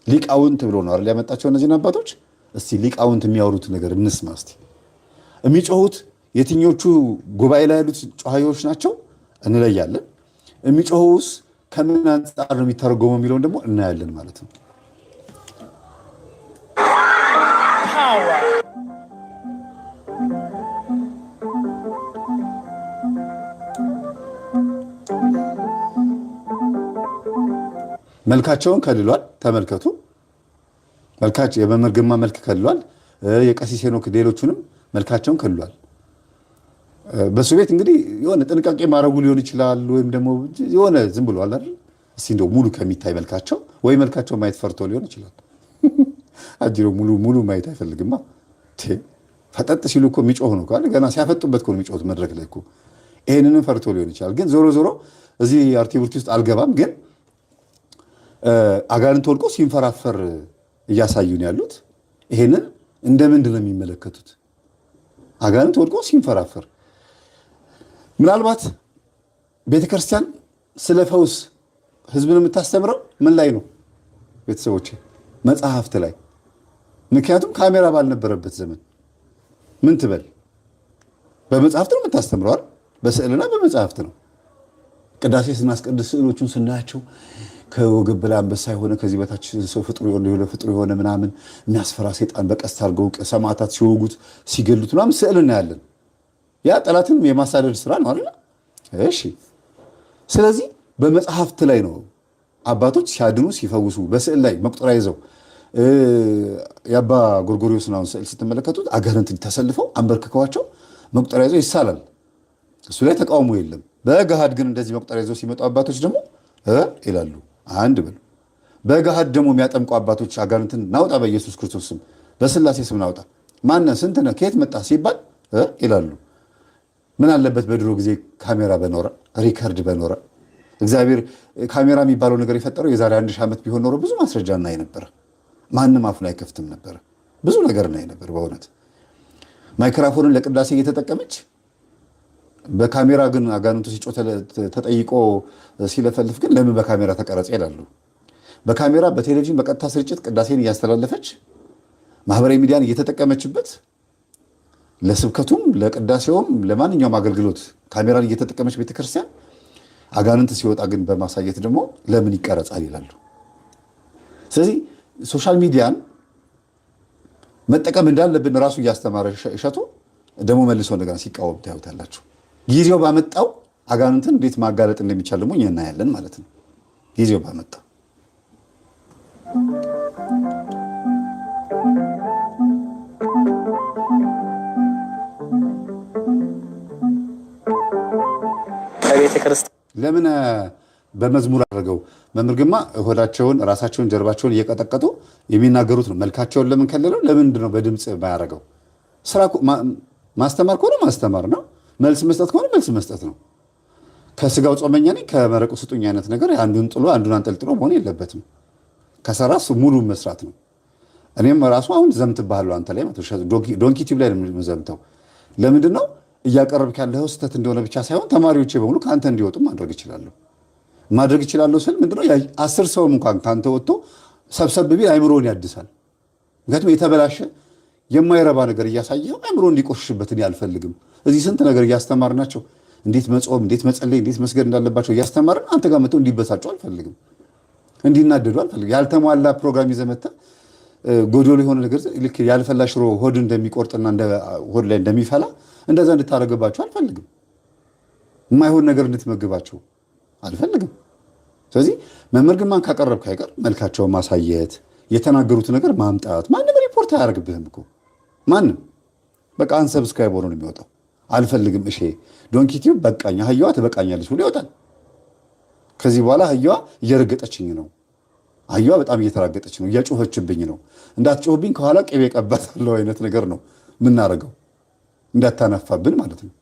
ሊቃውንት ብሎ ነው አይደል ያመጣቸው እነዚህን አባቶች። እስቲ ሊቃውንት የሚያወሩት ነገር እንስማ እስቲ። የሚጮሁት የትኞቹ ጉባኤ ላይ ያሉት ጮሃዮች ናቸው እንለያለን። የሚጮሁስ ከምን አንጻር ነው የሚተረጎመው የሚለውን ደግሞ እናያለን ማለት ነው። መልካቸውን ከልሏል። ተመልከቱ። መልካቸው የመምህር ግርማ መልክ ከልሏል። የቀሲስ ሄኖክ ሌሎቹንም መልካቸውን ከልሏል። በሱ ቤት እንግዲህ የሆነ ጥንቃቄ ማድረጉ ሊሆን ይችላል፣ ወይም ደግሞ የሆነ ዝም ብሎ አለ አይደል? እስቲ እንደው ሙሉ ከሚታይ መልካቸው ወይ መልካቸው ማየት ፈርቶ ሊሆን ይችላል። አጅሮ ሙሉ ማየት አይፈልግማ። ፈጠጥ ሲሉ እኮ የሚጮህ ነው ካለ ገና ሲያፈጡበት እኮ ነው የሚጮሁት መድረክ ላይ እኮ። ይሄንንም ፈርቶ ሊሆን ይችላል። ግን ዞሮ እዚህ አርቲቡርቲ ውስጥ አልገባም። ግን አጋንንት ወድቆ ሲንፈራፈር እያሳዩን ያሉት ይሄንን እንደምንድን ነው የሚመለከቱት? አጋንንት ወድቆ ሲንፈራፈር ምናልባት ቤተክርስቲያን ስለ ፈውስ ህዝብን የምታስተምረው ምን ላይ ነው ቤተሰቦች? መጽሐፍት ላይ። ምክንያቱም ካሜራ ባልነበረበት ዘመን ምን ትበል? በመጽሐፍት ነው የምታስተምረዋል። በስዕልና በመጽሐፍት ነው። ቅዳሴ ስናስቀድስ ስዕሎቹን ስናያቸው ከወገብ በላይ አንበሳ የሆነ ከዚህ በታች ሰው ፍጥሩ የሆነ ምናምን የሚያስፈራ ሰይጣን በቀስት አድርገው ሰማዕታት ሲወጉት ሲገሉት ምናምን ስዕል እናያለን። ያ ጠላትን የማሳደድ ስራ ነው አይደል? እሺ። ስለዚህ በመጽሐፍት ላይ ነው አባቶች ሲያድኑ ሲፈውሱ፣ በስዕል ላይ መቁጠሪያ ይዘው የአባ ጎርጎርዮስን አሁን ስዕል ስትመለከቱት አጋንንትን ተሰልፈው አንበርክከዋቸው መቁጠሪያ ይዘው ይሳላል። እሱ ላይ ተቃውሞ የለም። በገሃድ ግን እንደዚህ መቁጠሪያ ይዘው ሲመጡ አባቶች ደግሞ ይላሉ አንድ ብለው። በገሃድ ደግሞ የሚያጠምቁ አባቶች አጋንንትን ናውጣ በኢየሱስ ክርስቶስ ስም በስላሴ ስም ናውጣ፣ ማነህ ስንት ነህ ከየት መጣ ሲባል ይላሉ። ምን አለበት በድሮ ጊዜ ካሜራ በኖረ ሪከርድ በኖረ። እግዚአብሔር ካሜራ የሚባለው ነገር የፈጠረው የዛሬ 1000 ዓመት ቢሆን ኖሮ ብዙ ማስረጃ እናይ ነበር። ማንም አፉን አይከፍትም ነበር። ብዙ ነገር እናይ ነበር። በእውነት ማይክሮፎንን ለቅዳሴ እየተጠቀመች በካሜራ ግን አጋንንቱ ሲጮህ ተጠይቆ ሲለፈልፍ ግን ለምን በካሜራ ተቀረጸ ይላሉ። በካሜራ በቴሌቪዥን በቀጥታ ስርጭት ቅዳሴን እያስተላለፈች ማህበራዊ ሚዲያን እየተጠቀመችበት ለስብከቱም ለቅዳሴውም ለማንኛውም አገልግሎት ካሜራን እየተጠቀመች ቤተክርስቲያን አጋንንት ሲወጣ ግን በማሳየት ደግሞ ለምን ይቀረጻል ይላሉ። ስለዚህ ሶሻል ሚዲያን መጠቀም እንዳለብን ራሱ እያስተማረ እሸቱ ደግሞ መልሶ እንደገና ሲቃወም ታዩታላችሁ። ጊዜው ባመጣው አጋንንትን እንዴት ማጋለጥ እንደሚቻል ደግሞ እኛ እናያለን ማለት ነው። ጊዜው ባመጣው ለምን በመዝሙር አድርገው መምህር ግርማ ሆዳቸውን ራሳቸውን ጀርባቸውን እየቀጠቀጡ የሚናገሩት ነው። መልካቸውን ለምን ከለለው? ለምንድን ነው በድምፅ ባያደርገው? ስራ ማስተማር ከሆነ ማስተማር ነው። መልስ መስጠት ከሆነ መልስ መስጠት ነው። ከስጋው ጾመኛ ነኝ ከመረቁ ስጡኝ አይነት ነገር አንዱን ጥሎ አንዱን አንጠልጥሎ መሆን የለበትም። ከሰራስ ሙሉ መስራት ነው። እኔም ራሱ አሁን ዘምትብሃለሁ አንተ ላይ ዶንኪ ቲዩብ ላይ ነው ዘምተው። ለምንድን ነው እያቀረብክ ያለው ስህተት እንደሆነ ብቻ ሳይሆን ተማሪዎቼ በሙሉ ከአንተ እንዲወጡ ማድረግ ይችላለሁ ስል ምንድነው 10 ሰውም እንኳን ከአንተ ወጥቶ ሰብሰብ ቢል አይምሮን ያድሳል። ምክንያቱም የተበላሸ የማይረባ ነገር እያሳየው አይምሮ እንዲቆሽሽበት እኔ አልፈልግም። እዚህ ስንት ነገር እያስተማርናቸው እንዴት መጾም፣ እንዴት መጸለይ፣ እንዴት መስገድ እንዳለባቸው እያስተማርን አንተ ጋር መጥተው እንዲበሳጩ አልፈልግም፣ እንዲናደዱ አልፈልግም። ያልተሟላ ፕሮግራም ይዘህ መጥተህ ጎዶሎ የሆነ ነገር ልክ ያልፈላ ሽሮ ሆድ እንደሚቆርጥና ሆድ ላይ እንደሚፈላ እንደዛ እንድታረጋባቸው አልፈልግም። የማይሆን ነገር እንድትመግባቸው አልፈልግም። ስለዚህ መምህር ግርማን ካቀረብክ አይቀር መልካቸውን ማሳየት፣ የተናገሩት ነገር ማምጣት። ማንም ሪፖርት አያደርግብህም እኮ ማንም። በቃ አንሰብስክራይብ ሆኖ ነው የሚወጣው። አልፈልግም እሺ ዶንኪ ቲዩብ በቃኝ፣ አህያዋ ትበቃኛለች ብሎ ይወጣል። ከዚህ በኋላ አህያዋ እየረገጠችኝ ነው፣ አህያዋ በጣም እየተራገጠች ነው፣ እያጮኸችብኝ ነው፣ እንዳትጮህብኝ ከኋላ ቅቤ ቀባታለሁ አይነት ነገር ነው የምናደርገው፣ እንዳታነፋብን ማለት ነው።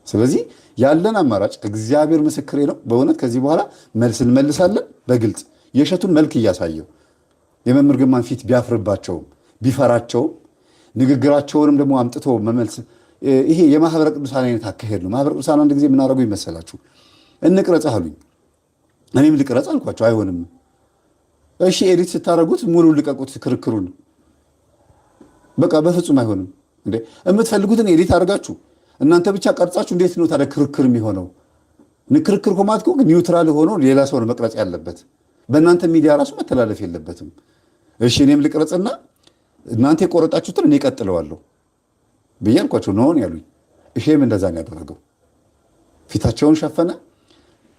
ስለዚህ ያለን አማራጭ እግዚአብሔር ምስክሬ ነው፣ በእውነት ከዚህ በኋላ መልስ እንመልሳለን በግልጽ የእሸቱን መልክ እያሳየው የመምህር ግርማን ፊት ቢያፍርባቸውም ቢፈራቸውም ንግግራቸውንም ደግሞ አምጥቶ መመልስ። ይሄ የማህበረ ቅዱሳን አይነት አካሄድ ነው። ማህበረ ቅዱሳን አንድ ጊዜ የምናደርጉ ይመሰላችሁ እንቅረጽ አሉኝ። እኔም ልቅረጽ አልኳቸው። አይሆንም። እሺ ኤዲት ስታደርጉት ሙሉ ልቀቁት ክርክሩን። በቃ በፍጹም አይሆንም። እንዴ የምትፈልጉትን ኤዲት አድርጋችሁ እናንተ ብቻ ቀርጻችሁ እንዴት ነው ታዲያ ክርክር የሚሆነው? ክርክር ኮማት እኮ ኒውትራል ሆኖ ሌላ ሰው ነው መቅረጽ ያለበት። በእናንተ ሚዲያ ራሱ መተላለፍ የለበትም። እሺ እኔም ልቅረጽና እናንተ የቆረጣችሁትን እኔ እቀጥለዋለሁ ብዬ አልኳቸው። ነውን ያሉኝ። እሺም እንደዛ ነው ያደረገው። ፊታቸውን ሸፈነ፣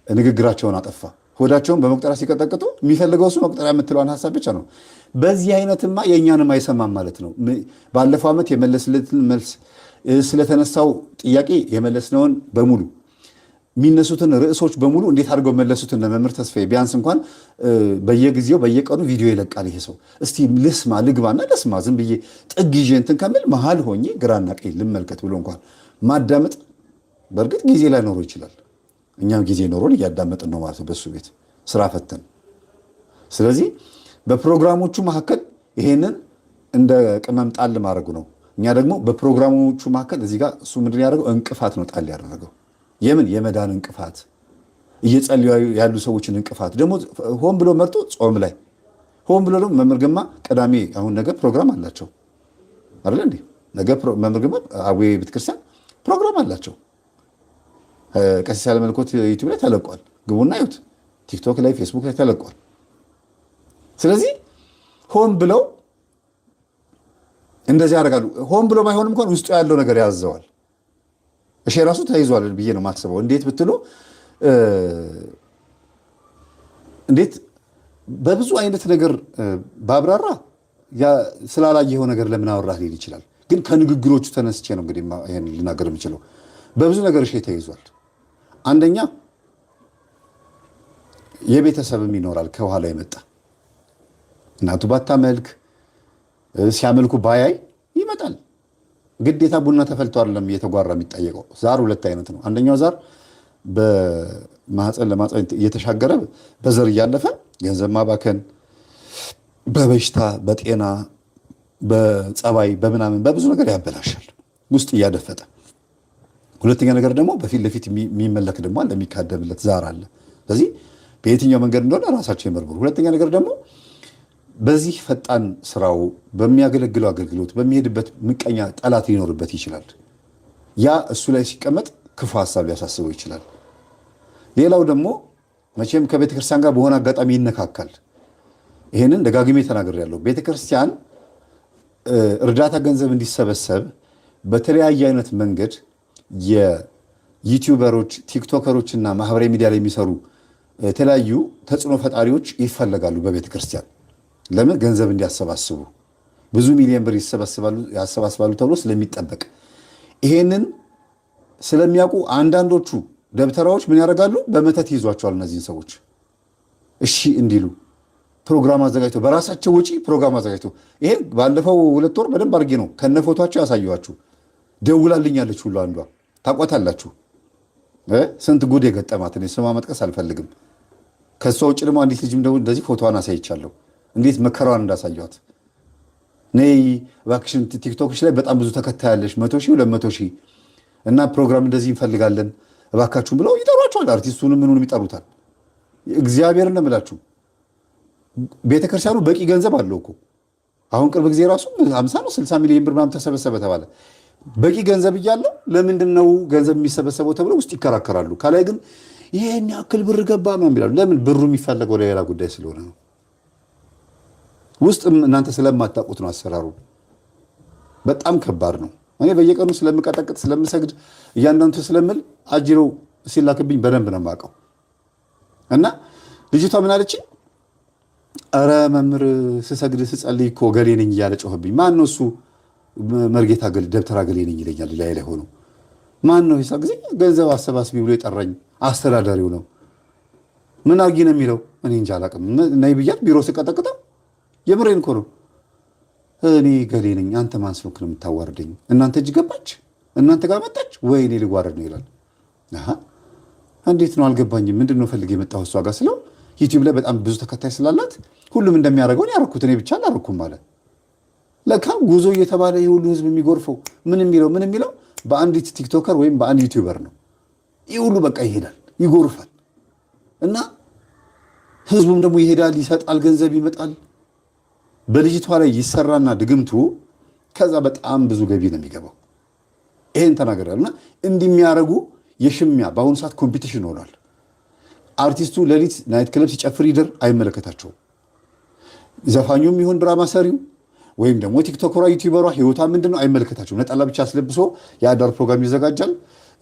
ንግግራቸውን አጠፋ። ሆዳቸውን በመቁጠሪያ ሲቀጠቅጡ የሚፈልገው እሱ መቁጠሪያ የምትለዋን ሀሳብ ብቻ ነው። በዚህ አይነትማ የእኛንም አይሰማም ማለት ነው። ባለፈው ዓመት የመለስለትን መልስ ስለተነሳው ጥያቄ የመለስነውን በሙሉ የሚነሱትን ርዕሶች በሙሉ እንዴት አድርገው መለሱትን ለመምህር ተስፋዬ ቢያንስ እንኳን በየጊዜው በየቀኑ ቪዲዮ ይለቃል ይሄ ሰው። እስቲ ልስማ ልግባና ልስማ ዝም ብዬ ጥግ ይዤ እንትን ከምል መሀል ሆኜ ግራና ቀኝ ልመልከት ብሎ እንኳን ማዳመጥ በእርግጥ ጊዜ ላይ ኖሮ ይችላል። እኛም ጊዜ ኖሮን እያዳመጥን ነው ማለት ነው በሱ ቤት ስራ ፈተን። ስለዚህ በፕሮግራሞቹ መካከል ይሄንን እንደ ቅመም ጣል ማድረጉ ነው። እኛ ደግሞ በፕሮግራሞቹ መካከል እዚህ ጋር እሱ ምንድን ያደረገው እንቅፋት ነው ጣል ያደረገው። የምን የመዳን እንቅፋት፣ እየጸለዩ ያሉ ሰዎችን እንቅፋት ደግሞ ሆን ብሎ መርጦ ጾም ላይ ሆን ብሎ ደግሞ መምህር ግርማ ቅዳሜ አሁን ነገ ፕሮግራም አላቸው አይደል እንዴ? ነገ መምህር ግርማ አቡዬ ቤተክርስቲያን ፕሮግራም አላቸው። ቀሲስ ያለመልኮት ዩቲዩብ ላይ ተለቋል። ግቡና ይሁት ቲክቶክ ላይ ፌስቡክ ላይ ተለቋል። ስለዚህ ሆን ብለው እንደዚህ ያደርጋሉ። ሆን ብሎ ባይሆንም እንኳን ውስጡ ያለው ነገር ያዘዋል። እሺ ራሱ ተይዟል ብዬ ነው የማስበው። እንዴት ብትሉ እንዴት በብዙ አይነት ነገር ባብራራ ስላላየኸው ነገር ለምን አወራህ ሊል ይችላል። ግን ከንግግሮቹ ተነስቼ ነው እንግዲህ ይሄን ልናገር የምችለው። በብዙ ነገር እሺ ተይዟል። አንደኛ የቤተሰብም ይኖራል ከኋላ የመጣ እናቱ ባታመልክ ሲያመልኩ ባያይ ይመጣል። ግዴታ ቡና ተፈልቶ አይደለም እየተጓራ የሚጠየቀው። ዛር ሁለት አይነት ነው። አንደኛው ዛር በማህፀን ለማህፀን እየተሻገረ በዘር እያለፈ ገንዘብ ማባከን፣ በበሽታ በጤና በጸባይ በምናምን በብዙ ነገር ያበላሻል ውስጥ እያደፈጠ። ሁለተኛ ነገር ደግሞ በፊት ለፊት የሚመለክ ደግሞ አለ፣ የሚካደብለት ዛር አለ። ስለዚህ በየትኛው መንገድ እንደሆነ ራሳቸው ይመርምሩ። ሁለተኛ ነገር ደግሞ በዚህ ፈጣን ስራው በሚያገለግለው አገልግሎት በሚሄድበት ምቀኛ ጠላት ሊኖርበት ይችላል። ያ እሱ ላይ ሲቀመጥ ክፉ ሀሳብ ሊያሳስበው ይችላል። ሌላው ደግሞ መቼም ከቤተክርስቲያን ጋር በሆነ አጋጣሚ ይነካካል። ይህንን ደጋግሜ ተናግሬያለሁ። ቤተክርስቲያን እርዳታ ገንዘብ እንዲሰበሰብ በተለያየ አይነት መንገድ የዩቲዩበሮች ቲክቶከሮች እና ማህበራዊ ሚዲያ ላይ የሚሰሩ የተለያዩ ተጽዕኖ ፈጣሪዎች ይፈለጋሉ በቤተክርስቲያን። ለምን? ገንዘብ እንዲያሰባስቡ ብዙ ሚሊዮን ብር ያሰባስባሉ ተብሎ ስለሚጠበቅ። ይሄንን ስለሚያውቁ አንዳንዶቹ ደብተራዎች ምን ያደርጋሉ? በመተት ይዟቸዋል እነዚህን ሰዎች እሺ እንዲሉ ፕሮግራም አዘጋጅቶ በራሳቸው ወጪ ፕሮግራም አዘጋጅቶ። ይሄን ባለፈው 2 ወር በደንብ አድርጌ ነው ከነፎቷቸው ያሳየኋችሁ። ደውላልኛለች ሁሉ አንዷ ታቋታላችሁ። ስንት ጉድ የገጠማት እኔ ስሟ መጥቀስ አልፈልግም። ከሷ ውጭ ደግሞ አንዲት ልጅም ደግሞ እንደዚህ ፎቶዋን አሳይቻለሁ፣ እንዴት መከራዋን እንዳሳየኋት። ነይ እባክሽን ቲክቶክሽ ላይ በጣም ብዙ ተከታያለሽ 100 ሺህ 200 ሺህ እና ፕሮግራም እንደዚህ እንፈልጋለን እባካችሁም ብለው ይጠሯቸዋል። አርቲስቱንም ምኑንም ይጠሩታል። እግዚአብሔርን ነው የምላችሁ። ቤተክርስቲያኑ በቂ ገንዘብ አለው እኮ። አሁን ቅርብ ጊዜ ራሱ 50 ነው 60 ሚሊዮን ብር ምናምን ተሰበሰበ ተባለ። በቂ ገንዘብ እያለው ለምንድን ነው ገንዘብ የሚሰበሰበው ተብለው ውስጥ ይከራከራሉ። ከላይ ግን ይሄን ያክል ብር ገባ ምናምን ይላሉ። ለምን? ብሩ የሚፈለገው ለሌላ ጉዳይ ስለሆነ ነው። ውስጥ እናንተ ስለማታውቁት ነው አሰራሩ። በጣም ከባድ ነው። እኔ በየቀኑ ስለምቀጠቅጥ ስለምሰግድ እያንዳንዱ ስለምል አጅረው ሲላክብኝ በደንብ ነው የማውቀው። እና ልጅቷ ምን አለች? ኧረ መምህር ስሰግድ ስጸልይ እኮ ገሌ ነኝ እያለ ጮህብኝ። ማን ነው እሱ? መርጌታ ደብተራ ገሌ ነኝ ይለኛል ላይ ሆኖ። ማን ነው ሂሳብ ጊዜ ገንዘብ አሰባስቢ ብሎ የጠራኝ? አስተዳዳሪው ነው። ምን አርጊ ነው የሚለው? እኔ እንጃ አላውቅም። ነይ ብያት ቢሮ ስቀጠቅጠው የምሬን እኮ ነው። እኔ ገሌ ነኝ፣ አንተ ማን ስለሆንክ ነው የምታዋርደኝ? እናንተ እጅ ገባች፣ እናንተ ጋር መጣች ወይ እኔ ልጓረድ ነው ይላል። እንዴት ነው አልገባኝም። ምንድን ነው ፈልግ የመጣሁ እሷ ጋር ስለው ዩቲዩብ ላይ በጣም ብዙ ተከታይ ስላላት ሁሉም እንደሚያደርገውን ያደረኩት እኔ ብቻ አላደረኩም አለ። ለካ ጉዞ እየተባለ የሁሉ ህዝብ የሚጎርፈው ምን የሚለው በአንዲት ቲክቶከር ወይም በአንድ ዩቲዩበር ነው። ይህ ሁሉ በቃ ይሄዳል፣ ይጎርፋል። እና ህዝቡም ደግሞ ይሄዳል፣ ይሰጣል፣ ገንዘብ ይመጣል። በልጅቷ ላይ ይሰራና ድግምቱ ከዛ በጣም ብዙ ገቢ ነው የሚገባው። ይሄን ተናገራል። እና እንዲህ የሚያደርጉ የሽሚያ በአሁኑ ሰዓት ኮምፒቲሽን ሆኗል። አርቲስቱ ሌሊት ናይት ክለብ ሲጨፍር ይደር አይመለከታቸውም። ዘፋኙም ይሁን ድራማ ሰሪው ወይም ደግሞ ቲክቶከሯ ዩቲዩበሯ ህይወቷ ምንድነው አይመለከታቸውም። ነጠላ ብቻ አስለብሶ የአዳር ፕሮግራም ይዘጋጃል።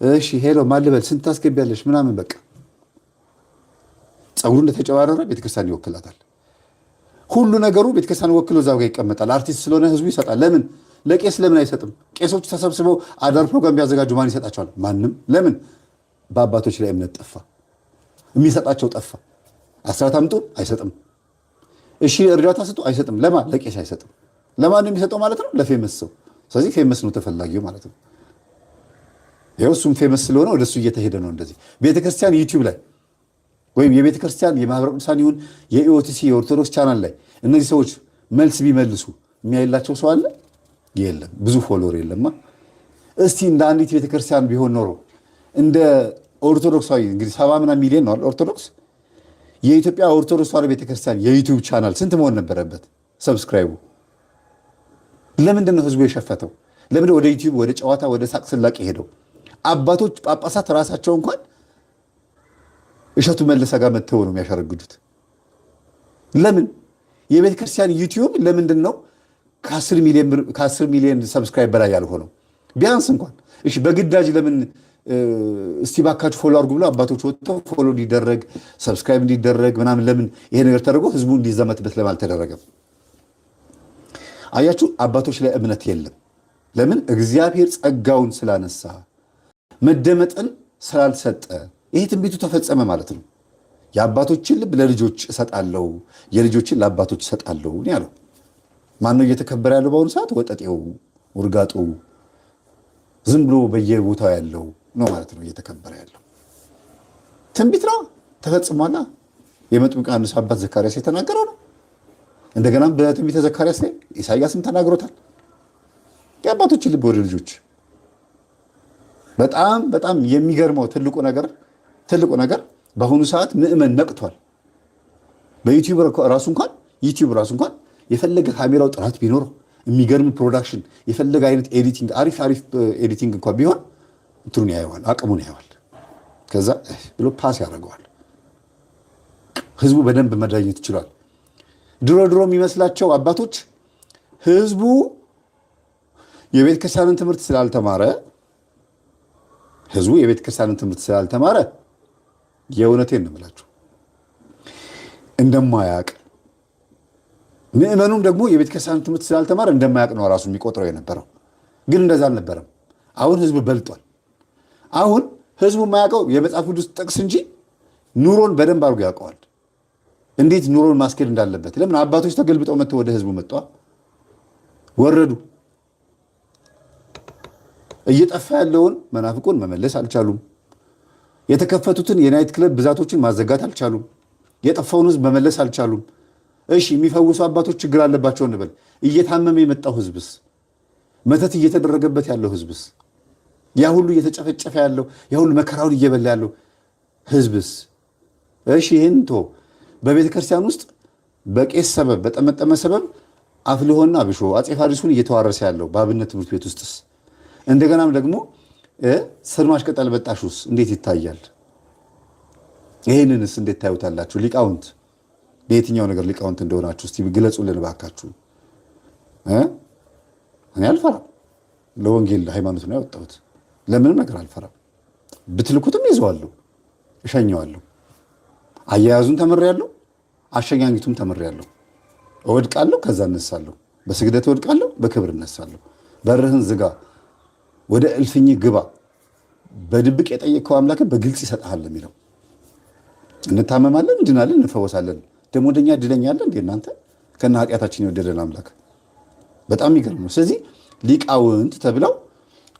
እሺ ሄሎ ማልበል ስንት ታስገቢያለሽ ምናምን በቃ ፀጉሩ እንደተጨባረረ ቤተክርስቲያን ይወክላታል። ሁሉ ነገሩ ቤተክርስቲያን ወክሎ እዛው ጋር ይቀመጣል። አርቲስት ስለሆነ ህዝቡ ይሰጣል። ለምን? ለቄስ ለምን አይሰጥም? ቄሶቹ ተሰብስበው አዳር ፕሮግራም ቢያዘጋጁ ማን ይሰጣቸዋል? ማንም። ለምን? በአባቶች ላይ እምነት ጠፋ፣ የሚሰጣቸው ጠፋ። አስራት አምጡ አይሰጥም። እሺ እርዳታ ስጡ አይሰጥም። ለማ? ለቄስ አይሰጥም። ለማን ነው የሚሰጠው ማለት ነው? ለፌመስ ሰው። ስለዚህ ፌመስ ነው ተፈላጊው ማለት ነው። ይኸው እሱም ፌመስ ስለሆነ ወደሱ እየተሄደ ነው። እንደዚህ ቤተክርስቲያን ዩቲዩብ ላይ ወይም የቤተክርስቲያን የማህበረ ቅዱሳን ይሁን የኢኦቲሲ የኦርቶዶክስ ቻናል ላይ እነዚህ ሰዎች መልስ ቢመልሱ የሚያይላቸው ሰው አለ? የለም። ብዙ ፎሎወር የለማ። እስቲ እንደ አንዲት ቤተክርስቲያን ቢሆን ኖሮ እንደ ኦርቶዶክሳዊ እንግዲህ 70 ሚሊዮን ነው ኦርቶዶክስ። የኢትዮጵያ ኦርቶዶክስ ተዋሕዶ ቤተክርስቲያን የዩቲዩብ ቻናል ስንት መሆን ነበረበት? ሰብስክራይቡ ለምንድን ነው ህዝቡ የሸፈተው? ለምንድን ወደ ዩቲዩብ ወደ ጨዋታ ወደ ሳቅ ስላቅ ሄደው? አባቶች ጳጳሳት ራሳቸው እንኳን እሸቱ መለሰ ጋር መተው ነው የሚያሸረግዱት። ለምን? የቤተ ክርስቲያን ዩቲዩብ ለምንድን ነው ከ10 ሚሊዮን ሰብስክራይብ በላይ ያልሆነው? ቢያንስ እንኳን እሺ በግዳጅ ለምን እስቲ ባካችሁ ፎሎ አድርጉ ብለው አባቶች ወጥተው ፎሎ እንዲደረግ ሰብስክራይብ እንዲደረግ ምናምን ለምን ይሄ ነገር ተደርጎ ህዝቡ እንዲዘመትበት ለምን አልተደረገም? አያችሁ፣ አባቶች ላይ እምነት የለም። ለምን? እግዚአብሔር ጸጋውን ስላነሳ መደመጥን ስላልሰጠ። ይሄ ትንቢቱ ተፈጸመ ማለት ነው። የአባቶችን ልብ ለልጆች እሰጣለሁ፣ የልጆችን ለአባቶች እሰጣለሁ ያለው ማን ነው? እየተከበረ ያለው በአሁኑ ሰዓት ወጠጤው፣ ውርጋጡ፣ ዝም ብሎ በየቦታው ያለው ነው ማለት ነው እየተከበረ ያለው። ትንቢት ነው ተፈጽሟል። የመጥምቁ ዮሐንስ አባት ዘካርያስ የተናገረው ነው። እንደገና በትንቢተ ዘካርያስ ላይ ኢሳይያስም ተናግሮታል። የአባቶች ልብ ወደ ልጆች በጣም በጣም የሚገርመው ትልቁ ነገር በአሁኑ ሰዓት ምዕመን ነቅቷል። በዩቲዩብ ራሱ እንኳን የፈለገ ካሜራው ጥራት ቢኖረው የሚገርም ፕሮዳክሽን የፈለገ አይነት ኤዲቲንግ አሪፍ ኤዲቲንግ እንኳን ቢሆን እንትኑን ያየዋል፣ አቅሙን ያየዋል። ከዛ ብሎ ፓስ ያደርገዋል። ህዝቡ በደንብ መዳኘት ይችላል። ድሮ የሚመስላቸው አባቶች ህዝቡ የቤተ ክርስቲያንን ትምህርት ስላልተማረ የእውነቴን ነው የምላችሁ እንደማያውቅ፣ ምዕመኑም ደግሞ የቤተ ክርስቲያንን ትምህርት ስላልተማረ እንደማያውቅ ነው ራሱ የሚቆጥረው የነበረው። ግን እንደዛ አልነበረም። አሁን ህዝብ በልጧል። አሁን ህዝቡ የማያውቀው የመጽሐፍ ቅዱስ ጥቅስ እንጂ ኑሮን በደንብ አድርጎ ያውቀዋል። እንዴት ኑሮን ማስኬድ እንዳለበት። ለምን አባቶች ተገልብጠው መጥተው ወደ ህዝቡ ወረዱ። እየጠፋ ያለውን መናፍቁን መመለስ አልቻሉም። የተከፈቱትን የናይት ክለብ ብዛቶችን ማዘጋት አልቻሉም። የጠፋውን ህዝብ መመለስ አልቻሉም። እሺ የሚፈውሱ አባቶች ችግር አለባቸው እንበል። እየታመመ የመጣው ህዝብስ፣ መተት እየተደረገበት ያለው ህዝብስ፣ ያ ሁሉ እየተጨፈጨፈ ያለው ያ ሁሉ መከራውን እየበላ ያለው ህዝብስ፣ እሺ ይህን በቤተ ክርስቲያን ውስጥ በቄስ ሰበብ በጠመጠመ ሰበብ አፍልሆና ብሾ አፄ ፋሪሱን እየተዋረሰ ያለው በአብነት ትምህርት ቤት ውስጥስ፣ እንደገናም ደግሞ ስርማሽ ቅጠል በጣሹስ እንዴት ይታያል? ይህንንስ እንዴት ታዩታላችሁ? ሊቃውንት በየትኛው ነገር ሊቃውንት እንደሆናችሁ እስቲ ግለጹልን እባካችሁ። እኔ አልፈራም። ለወንጌል ሃይማኖት ነው ያወጣሁት። ለምንም ነገር አልፈራም። ብትልኩትም ይዘዋለሁ፣ እሸኘዋለሁ። አያያዙን ተምሬያለሁ፣ አሸኛኝቱም ተምሬያለሁ። እወድቃለሁ፣ ከዛ እነሳለሁ። በስግደት እወድቃለሁ፣ በክብር እነሳለሁ። በርህን ዝጋ፣ ወደ እልፍኝ ግባ፣ በድብቅ የጠየቅከው አምላክን በግልጽ ይሰጥሃል የሚለው። እንታመማለን፣ እንድናለን፣ እንፈወሳለን። ደግሞ ወደኛ እድለኛለ እንዴ እናንተ ከነ ኃጢአታችን የወደደን አምላክ። በጣም የሚገርም ነው። ስለዚህ ሊቃውንት ተብለው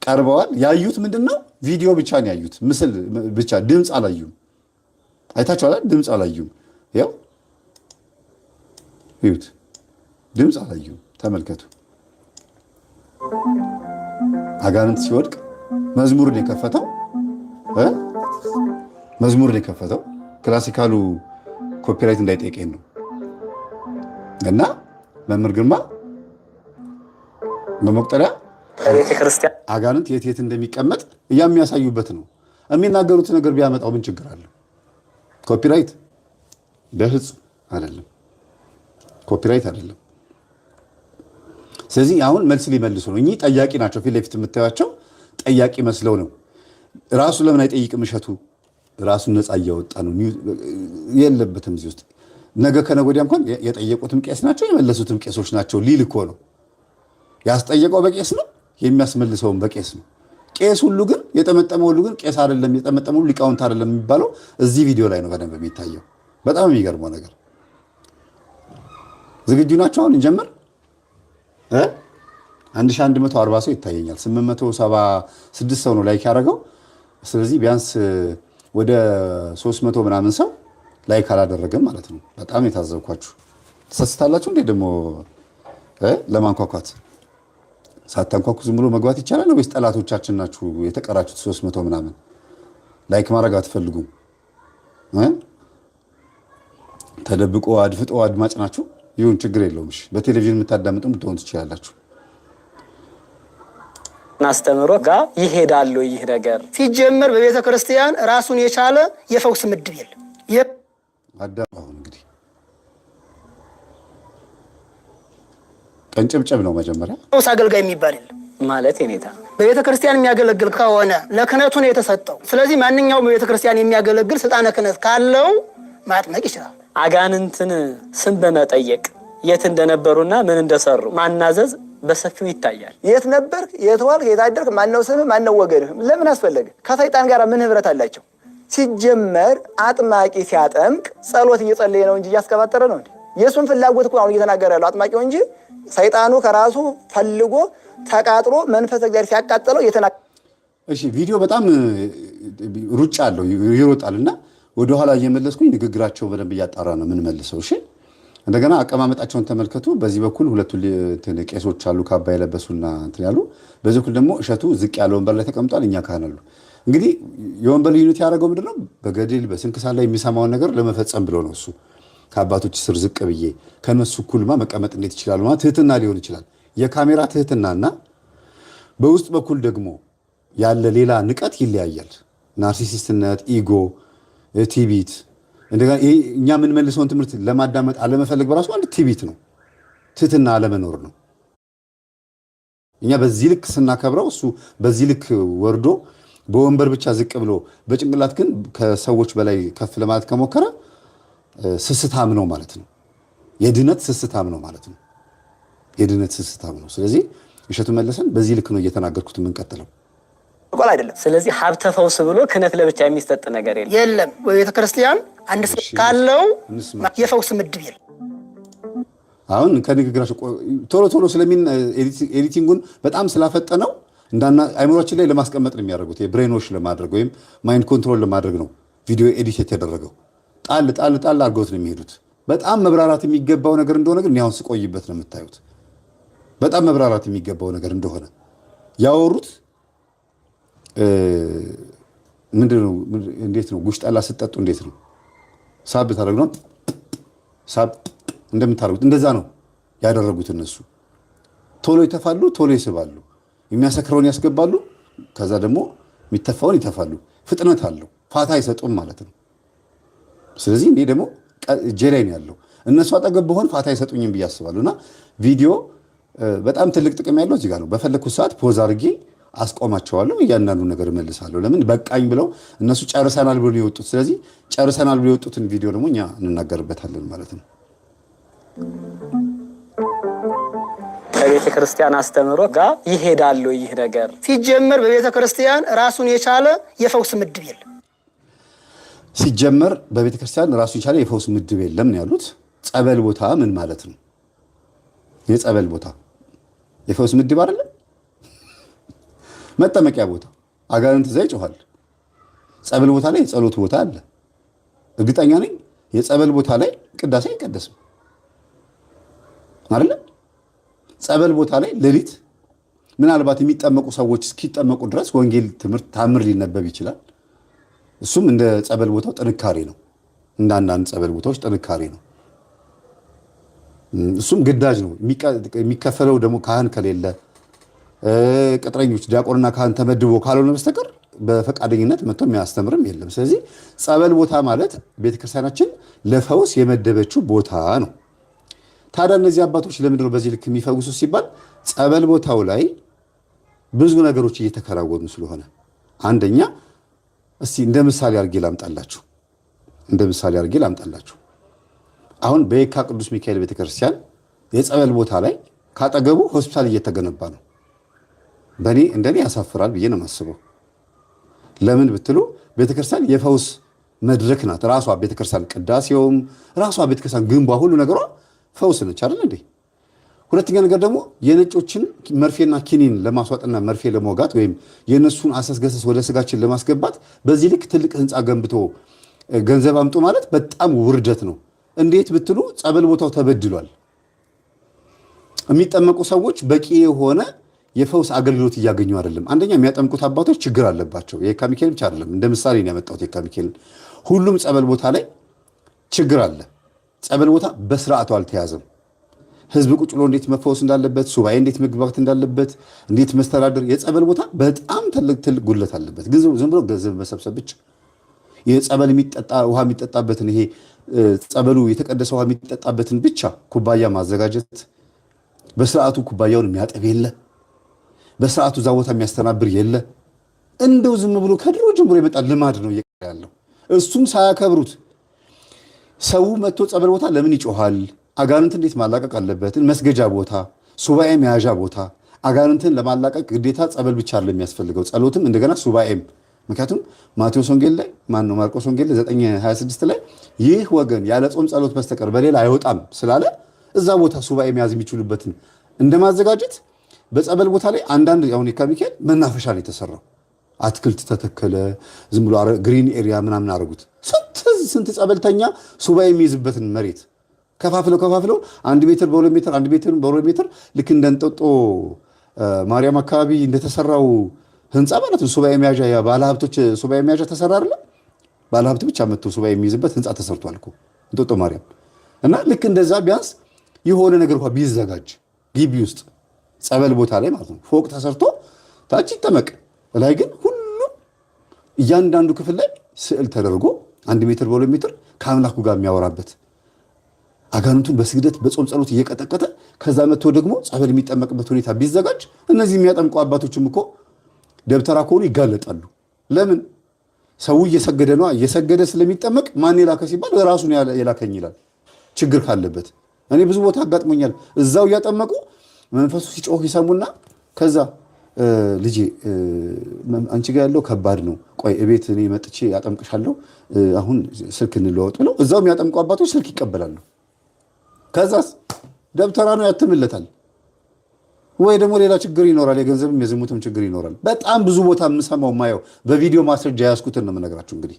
ቀርበዋል። ያዩት ምንድነው? ቪዲዮ ብቻ ነው ያዩት፣ ምስል ብቻ፣ ድምፅ አላዩም። አይታችኋል? ድምፅ አላዩም። ያው ይሁት ድምፅ አላዩም። ተመልከቱ። አጋንንት ሲወድቅ መዝሙርን የከፈተው ክላሲካሉ ኮፒራይት እንዳይጠይቀኝ ነው። እና መምህር ግርማ በመቁጠሪያ ቤተክርስቲያን አጋንንት የት እንደሚቀመጥ የሚያሳዩበት ነው። የሚናገሩት ነገር ቢያመጣው ምን ችግር አለው? ኮፒራይት በፍጹም አይደለም፣ ኮፒራይት አይደለም። ስለዚህ አሁን መልስ ሊመልሱ ነው። እኚህ ጠያቂ ናቸው። ፊት ለፊት የምታዩቸው ጠያቂ መስለው ነው። ራሱ ለምን አይጠይቅም? እሸቱ ራሱን ነፃ እያወጣ ነው። የለበትም እዚህ ውስጥ። ነገ ከነገ ወዲያ እንኳን የጠየቁትም ቄስ ናቸው፣ የመለሱትም ቄሶች ናቸው ሊል እኮ ነው። ያስጠየቀው በቄስ ነው፣ የሚያስመልሰውም በቄስ ነው። ቄስ ሁሉ ግን የጠመጠመ ሁሉ ግን ቄስ አይደለም፣ የጠመጠመ ሁሉ ሊቃውንት አይደለም የሚባለው እዚህ ቪዲዮ ላይ ነው በደንብ የሚታየው። በጣም የሚገርመው ነገር ዝግጁ ናቸው? አሁን እንጀምር። 1140 ሰው ይታየኛል። 876 ሰው ነው ላይክ ያደረገው። ስለዚህ ቢያንስ ወደ 300 ምናምን ሰው ላይክ አላደረገም ማለት ነው። በጣም የታዘብኳችሁ። ተሰስታላችሁ እንዴ ደግሞ ለማንኳኳት? ሳታንኳኩ ዝም ብሎ መግባት ይቻላል ወይስ ጠላቶቻችን ናችሁ የተቀራችሁት 300 ምናምን? ላይክ ማድረግ አትፈልጉም? ተደብቆ አድፍጦ አድማጭ ናችሁ? ይሁን ችግር የለውም። እሺ በቴሌቪዥን የምታዳምጡ ብትሆኑ ትችላላችሁ። አስተምሮ ጋር ይሄዳል። ይህ ነገር ሲጀመር በቤተ ክርስቲያን ራሱን የቻለ የፈውስ ምድብ የለም። አሁን እንግዲህ ቀንጨብጨብ ነው መጀመሪያ። ፈውስ አገልጋይ የሚባል የለም ማለት የኔታ በቤተ ክርስቲያን የሚያገለግል ከሆነ ለክህነቱ ነው የተሰጠው። ስለዚህ ማንኛውም በቤተ ክርስቲያን የሚያገለግል ስልጣነ ክህነት ካለው ማጥመቅ ይችላል። አጋንንትን ስም በመጠየቅ የት እንደነበሩና ምን እንደሰሩ ማናዘዝ በሰፊው ይታያል። የት ነበር፣ የት ዋልክ፣ የት አደርክ፣ ማነው ስምህ፣ ማነው ወገንህ፣ ለምን አስፈለገ? ከሰይጣን ጋር ምን ህብረት አላቸው? ሲጀመር አጥማቂ ሲያጠምቅ ጸሎት እየጸለየ ነው እንጂ እያስቀባጠረ ነው እንዴ? የሱን ፍላጎት እኮ አሁን እየተናገረ ያለው አጥማቂው እንጂ ሰይጣኑ ከራሱ ፈልጎ ተቃጥሎ መንፈስ እግዚአብሔር ሲያቃጥለው እሺ ቪዲዮ በጣም ሩጫ አለው ይሮጣልና ወደኋላ እየመለስኩኝ ንግግራቸው በደንብ እያጣራ ነው ምን መልሰው። እሺ እንደገና አቀማመጣቸውን ተመልከቱ። በዚህ በኩል ሁለቱ ቄሶች አሉ ካባ የለበሱና እንትን ያሉ፣ በዚህ በኩል ደግሞ እሸቱ ዝቅ ያለ ወንበር ላይ ተቀምጧል። እኛ ካህን አሉ። እንግዲህ የወንበር ልዩነት ያደረገው ምንድነው? በገድል በስንክሳር ላይ የሚሰማውን ነገር ለመፈጸም ብሎ ነው። እሱ ከአባቶች ስር ዝቅ ብዬ ከነሱ እኩልማ መቀመጥ እንዴት ይችላል? ማለት ትህትና ሊሆን ይችላል፣ የካሜራ ትህትናና በውስጥ በኩል ደግሞ ያለ ሌላ ንቀት ይለያያል። ናርሲሲስትነት፣ ኢጎ፣ ቲቢት እንደገና እኛ የምንመልሰውን ትምህርት ለማዳመጥ አለመፈለግ በራሱ አንድ ቲቢት ነው፣ ትህትና አለመኖር ነው። እኛ በዚህ ልክ ስናከብረው እሱ በዚህ ልክ ወርዶ በወንበር ብቻ ዝቅ ብሎ በጭንቅላት ግን ከሰዎች በላይ ከፍ ለማለት ከሞከረ ስስታም ነው ማለት ነው። የድነት ስስታም ነው ማለት ነው። የድነት ስስታም ነው። ስለዚህ እሸቱ መለሰን በዚህ ልክ ነው እየተናገርኩት የምንቀጥለው ቆል አይደለም። ስለዚህ ሀብተ ፈውስ ብሎ ክህነት ለብቻ የሚሰጥ ነገር የለም። በቤተ ክርስቲያን አንድ ሰው ካለው የፈውስ ምድብ የለም። አሁን ከንግግራቸው ቶሎ ቶሎ ስለሚን ኤዲቲንጉን በጣም ስላፈጠነው እንዳና አይምሮአችን ላይ ለማስቀመጥ ነው የሚያደርጉት። የብሬን ዎሽ ለማድረግ ወይም ማይንድ ኮንትሮል ለማድረግ ነው ቪዲዮ ኤዲት የተደረገው። ጣል ጣል ጣል አድርገውት ነው የሚሄዱት። በጣም መብራራት የሚገባው ነገር እንደሆነ ግን ያው ስቆይበት ነው የምታዩት። በጣም መብራራት የሚገባው ነገር እንደሆነ ያወሩት ምንድነው? እንዴት ነው ጉሽ ጠላ ስትጠጡ እንዴት ነው ሳብ ታደርጉ ነው? ሳብ እንደምታደርጉት እንደዛ ነው ያደረጉት እነሱ። ቶሎ ይተፋሉ፣ ቶሎ ይስባሉ፣ የሚያሰክረውን ያስገባሉ፣ ከዛ ደግሞ የሚተፋውን ይተፋሉ። ፍጥነት አለው፣ ፋታ አይሰጡም ማለት ነው። ስለዚህ እኔ ደግሞ እጄ ላይ ነው ያለው። እነሱ አጠገብ በሆን ፋታ አይሰጡኝም ብዬ አስባለሁ። እና ቪዲዮ በጣም ትልቅ ጥቅም ያለው እዚህ ጋር ነው። በፈለግኩት ሰዓት ፖዝ አድርጌ አስቆማቸዋለሁ። እያንዳንዱ ነገር እመልሳለሁ። ለምን በቃኝ ብለው እነሱ ጨርሰናል ብሎ የወጡት። ስለዚህ ጨርሰናል ብሎ የወጡትን ቪዲዮ ደግሞ እኛ እንናገርበታለን ማለት ነው። ከቤተ ክርስቲያን አስተምሮ ጋር ይሄዳል። ይህ ነገር ሲጀመር በቤተ ክርስቲያን ራሱን የቻለ የፈውስ ምድብ የለም። ሲጀመር በቤተ ክርስቲያን ራሱን የቻለ የፈውስ ምድብ የለም ነው ያሉት። ጸበል ቦታ ምን ማለት ነው? የጸበል ቦታ የፈውስ ምድብ አይደለም። መጠመቂያ ቦታ አጋንንት እዛ ይጮሃል። ጸበል ቦታ ላይ የጸሎት ቦታ አለ። እርግጠኛ ነኝ የጸበል ቦታ ላይ ቅዳሴ አይቀደስም አይደለ? ጸበል ቦታ ላይ ሌሊት ምናልባት የሚጠመቁ ሰዎች እስኪጠመቁ ድረስ ወንጌል ትምህርት ታምር ሊነበብ ይችላል። እሱም እንደ ጸበል ቦታው ጥንካሬ ነው። እንደ አንዳንድ ጸበል ቦታዎች ጥንካሬ ነው። እሱም ግዳጅ ነው። የሚከፈለው ደግሞ ካህን ከሌለ ቅጥረኞች ዲያቆንና ካህን ተመድቦ ካልሆነ በስተቀር በፈቃደኝነት መጥቶ የሚያስተምርም የለም። ስለዚህ ጸበል ቦታ ማለት ቤተክርስቲያናችን ለፈውስ የመደበችው ቦታ ነው። ታዲያ እነዚህ አባቶች ለምንድን ነው በዚህ ልክ የሚፈውሱ ሲባል ጸበል ቦታው ላይ ብዙ ነገሮች እየተከናወኑ ስለሆነ፣ አንደኛ እስቲ እንደ ምሳሌ አድርጌ ላምጣላችሁ። አሁን በየካ ቅዱስ ሚካኤል ቤተክርስቲያን የጸበል ቦታ ላይ ካጠገቡ ሆስፒታል እየተገነባ ነው። እንደኔ ያሳፍራል ብዬ ነው የማስበው። ለምን ብትሉ ቤተክርስቲያን የፈውስ መድረክ ናት። ራሷ ቤተክርስቲያን ቅዳሴውም ራሷ ቤተክርስቲያን ግንቧ ሁሉ ነገሯ ፈውስ ነች አይደል እንዴ? ሁለተኛ ነገር ደግሞ የነጮችን መርፌና ኪኒን ለማስዋጥና መርፌ ለመውጋት ወይም የነሱን አሰስገሰስ ወደ ስጋችን ለማስገባት በዚህ ልክ ትልቅ ህንፃ ገንብቶ ገንዘብ አምጡ ማለት በጣም ውርደት ነው። እንዴት ብትሉ ጸበል ቦታው ተበድሏል። የሚጠመቁ ሰዎች በቂ የሆነ የፈውስ አገልግሎት እያገኙ አይደለም። አንደኛ የሚያጠምቁት አባቶች ችግር አለባቸው። የየካ ሚካኤል ብቻ አይደለም፣ እንደ ምሳሌ ነው ያመጣሁት የየካ ሚካኤልን። ሁሉም ጸበል ቦታ ላይ ችግር አለ። ጸበል ቦታ በስርዓቱ አልተያዘም። ህዝብ ቁጭ ብሎ እንዴት መፈወስ እንዳለበት፣ ሱባኤ እንዴት መግባት እንዳለበት፣ እንዴት መስተዳደር፣ የጸበል ቦታ በጣም ትልቅ ጉድለት አለበት። ግን ዝም ብሎ ገንዘብ መሰብሰብ ብቻ የጸበል የሚጠጣ ውሃ የሚጠጣበትን ይሄ ጸበሉ የተቀደሰ ውሃ የሚጠጣበትን ብቻ ኩባያ ማዘጋጀት፣ በስርዓቱ ኩባያውን የሚያጠብ የለ፣ በስርዓቱ እዛ ቦታ የሚያስተናብር የለ። እንደው ዝም ብሎ ከድሮ ጀምሮ የመጣ ልማድ ነው እየቀረ ያለው። እሱም ሳያከብሩት ሰው መጥቶ ጸበል ቦታ ለምን ይጮሃል? አጋንንትን እንዴት ማላቀቅ አለበትን? መስገጃ ቦታ፣ ሱባኤ መያዣ ቦታ። አጋንንትን ለማላቀቅ ግዴታ ጸበል ብቻ አይደለም የሚያስፈልገው፣ ጸሎትም እንደገና ሱባኤም። ምክንያቱም ማቴዎስ ወንጌል ላይ ማርቆስ ወንጌል 9:26 ላይ ይህ ወገን ያለ ጾም ጸሎት በስተቀር በሌላ አይወጣም ስላለ እዛ ቦታ ሱባኤ መያዝ የሚችሉበትን እንደማዘጋጀት በጸበል ቦታ ላይ አንዳንድ አሁን የካ ሚካኤል መናፈሻ ነው የተሰራው። አትክልት ተተከለ። ዝም ብሎ ግሪን ኤሪያ ምናምን አደረጉት። ስንት ጸበልተኛ ሱባኤ የሚይዝበትን መሬት ከፋፍለው 1 ሜትር በ2 ሜትር 1 ሜትር በ2 ሜትር ልክ እንደ እንጦጦ ማርያም አካባቢ እንደተሰራው ህንፃ ማለት ነው። ሱባኤ መያዣ ባለሀብቶች ሱባኤ መያዣ ተሰራ አይደለ? ባለሀብት ብቻ መጥቶ ሱባኤ የሚይዝበት ህንፃ ተሰርቷል እኮ እንጦጦ ማርያም። እና ልክ እንደዛ ቢያንስ የሆነ ነገር እንኳን ቢዘጋጅ ግቢ ውስጥ ጸበል ቦታ ላይ ማለት ነው ፎቅ ተሰርቶ ታች ይጠመቅ፣ ላይ ግን ሁሉም እያንዳንዱ ክፍል ላይ ስዕል ተደርጎ 1 ሜትር በ2 ሜትር ከአምላኩ ጋር የሚያወራበት አጋንንቱን በስግደት በጾም ጸሎት እየቀጠቀጠ ከዛ መጥቶ ደግሞ ጸበል የሚጠመቅበት ሁኔታ ቢዘጋጅ እነዚህ የሚያጠምቁ አባቶችም እኮ ደብተራ ከሆኑ ይጋለጣሉ። ለምን? ሰው እየሰገደ ነው። እየሰገደ ስለሚጠመቅ ማን የላከ ሲባል ራሱን የላከኝ ይላል። ችግር ካለበት እኔ ብዙ ቦታ አጋጥሞኛል። እዛው እያጠመቁ መንፈሱ ሲጮህ ይሰሙና ከዛ ልጄ አንቺ ጋር ያለው ከባድ ነው፣ ቆይ እቤት እኔ መጥቼ ያጠምቅሻለሁ፣ አሁን ስልክ እንለዋወጥ ብለው እዛው የሚያጠምቁ አባቶች ስልክ ይቀበላሉ። ከዛስ ደብተራ ነው ያትምለታል። ወይ ደግሞ ሌላ ችግር ይኖራል፣ የገንዘብም የዝሙትም ችግር ይኖራል። በጣም ብዙ ቦታ የምሰማው ማየው በቪዲዮ ማስረጃ ያስኩትን ነው የምነግራችሁ እንግዲህ።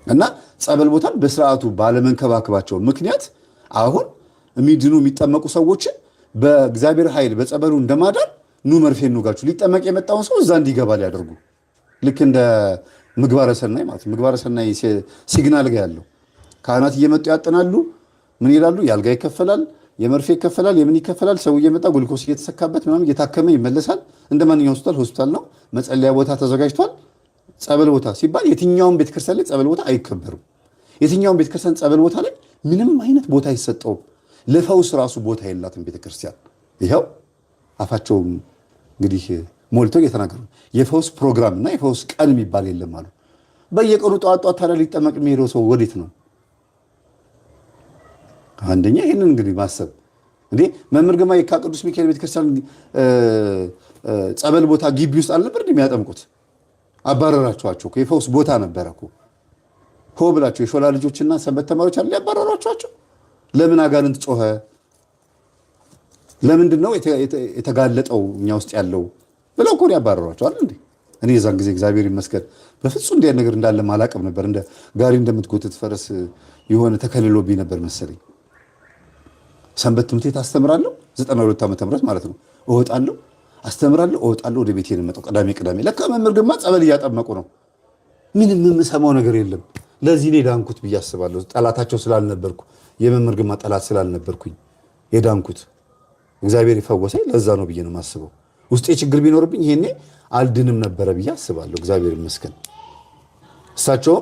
እና ጸበል ቦታን በስርዓቱ ባለመንከባከባቸው ምክንያት አሁን የሚድኑ የሚጠመቁ ሰዎችን በእግዚአብሔር ኃይል በጸበሉ እንደማዳን ኑ መርፌ እንውጋችሁ ሊጠመቅ የመጣውን ሰው እዛ እንዲገባ ሊያደርጉ ልክ እንደ ምግባረ ሰናይ ማለት ምግባረ ሰናይ ሲግናል ጋር ያለው ካህናት እየመጡ ያጠናሉ። ምን ይላሉ? ያልጋ ይከፈላል፣ የመርፌ ይከፈላል፣ የምን ይከፈላል። ሰው እየመጣ ጉልኮስ እየተሰካበት ምናምን እየታከመ ይመለሳል። እንደ ማንኛውም ሆስፒታል ነው። መጸለያ ቦታ ተዘጋጅቷል። ጸበል ቦታ ሲባል የትኛውን ቤተክርስቲያን ላይ ጸበል ቦታ አይከበሩም። የትኛውን ቤተክርስቲያን ጸበል ቦታ ላይ ምንም አይነት ቦታ አይሰጠውም። ለፈውስ ራሱ ቦታ የላትም ቤተክርስቲያን። ይኸው አፋቸውም እንግዲህ ሞልተው እየተናገሩ የፈውስ ፕሮግራም እና የፈውስ ቀን የሚባል የለም አሉ። በየቀኑ ጠዋት ታዲያ ሊጠመቅ የሚሄደው ሰው ወዴት ነው? አንደኛ ይህንን እንግዲህ ማሰብ እንዴ መምህር ግርማ የካ ቅዱስ ሚካኤል ቤተክርስቲያን ጸበል ቦታ ግቢ ውስጥ አልነበር እንደሚያጠምቁት? አባረራቸዋቸው እኮ የፈውስ ቦታ ነበረ እኮ። ሆ ብላቸው የሾላ ልጆችና ሰንበት ተማሪዎች አለ ያባረራቸዋቸው። ለምን አጋንንት ጮኸ? ለምንድን ነው የተጋለጠው እኛ ውስጥ ያለው ብለው እኮ ያባረሯቸው አይደል እንዴ? እኔ የዛን ጊዜ እግዚአብሔር ይመስገን በፍጹም እንዲያ ነገር እንዳለ ማላቀም ነበር። እንደ ጋሪ እንደምትጎትት ፈረስ የሆነ ተከልሎብኝ ነበር መሰለኝ። ሰንበት ትምህርት ቤት አስተምራለሁ 92 ዓመተ ምህረት ማለት ነው። እወጣለሁ፣ አስተምራለሁ፣ እወጣለሁ፣ ወደ ቤቴ ነው የምመጣው ቅዳሜ። ለካ መምህር ግርማ ጸበል እያጠመቁ ነው። ምንም የምሰማው ነገር የለም። ለዚህ ነው የዳንኩት ብዬ አስባለሁ። ጠላታቸው ስላልነበርኩ የመምህር ግርማ ጠላት ስላልነበርኩኝ የዳንኩት እግዚአብሔር ይፈወሰኝ ለዛ ነው ብዬ ነው የማስበው። ውስጤ ችግር ቢኖርብኝ ይሄኔ አልድንም ነበረ ብዬ አስባለሁ። እግዚአብሔር ይመስገን። እሳቸው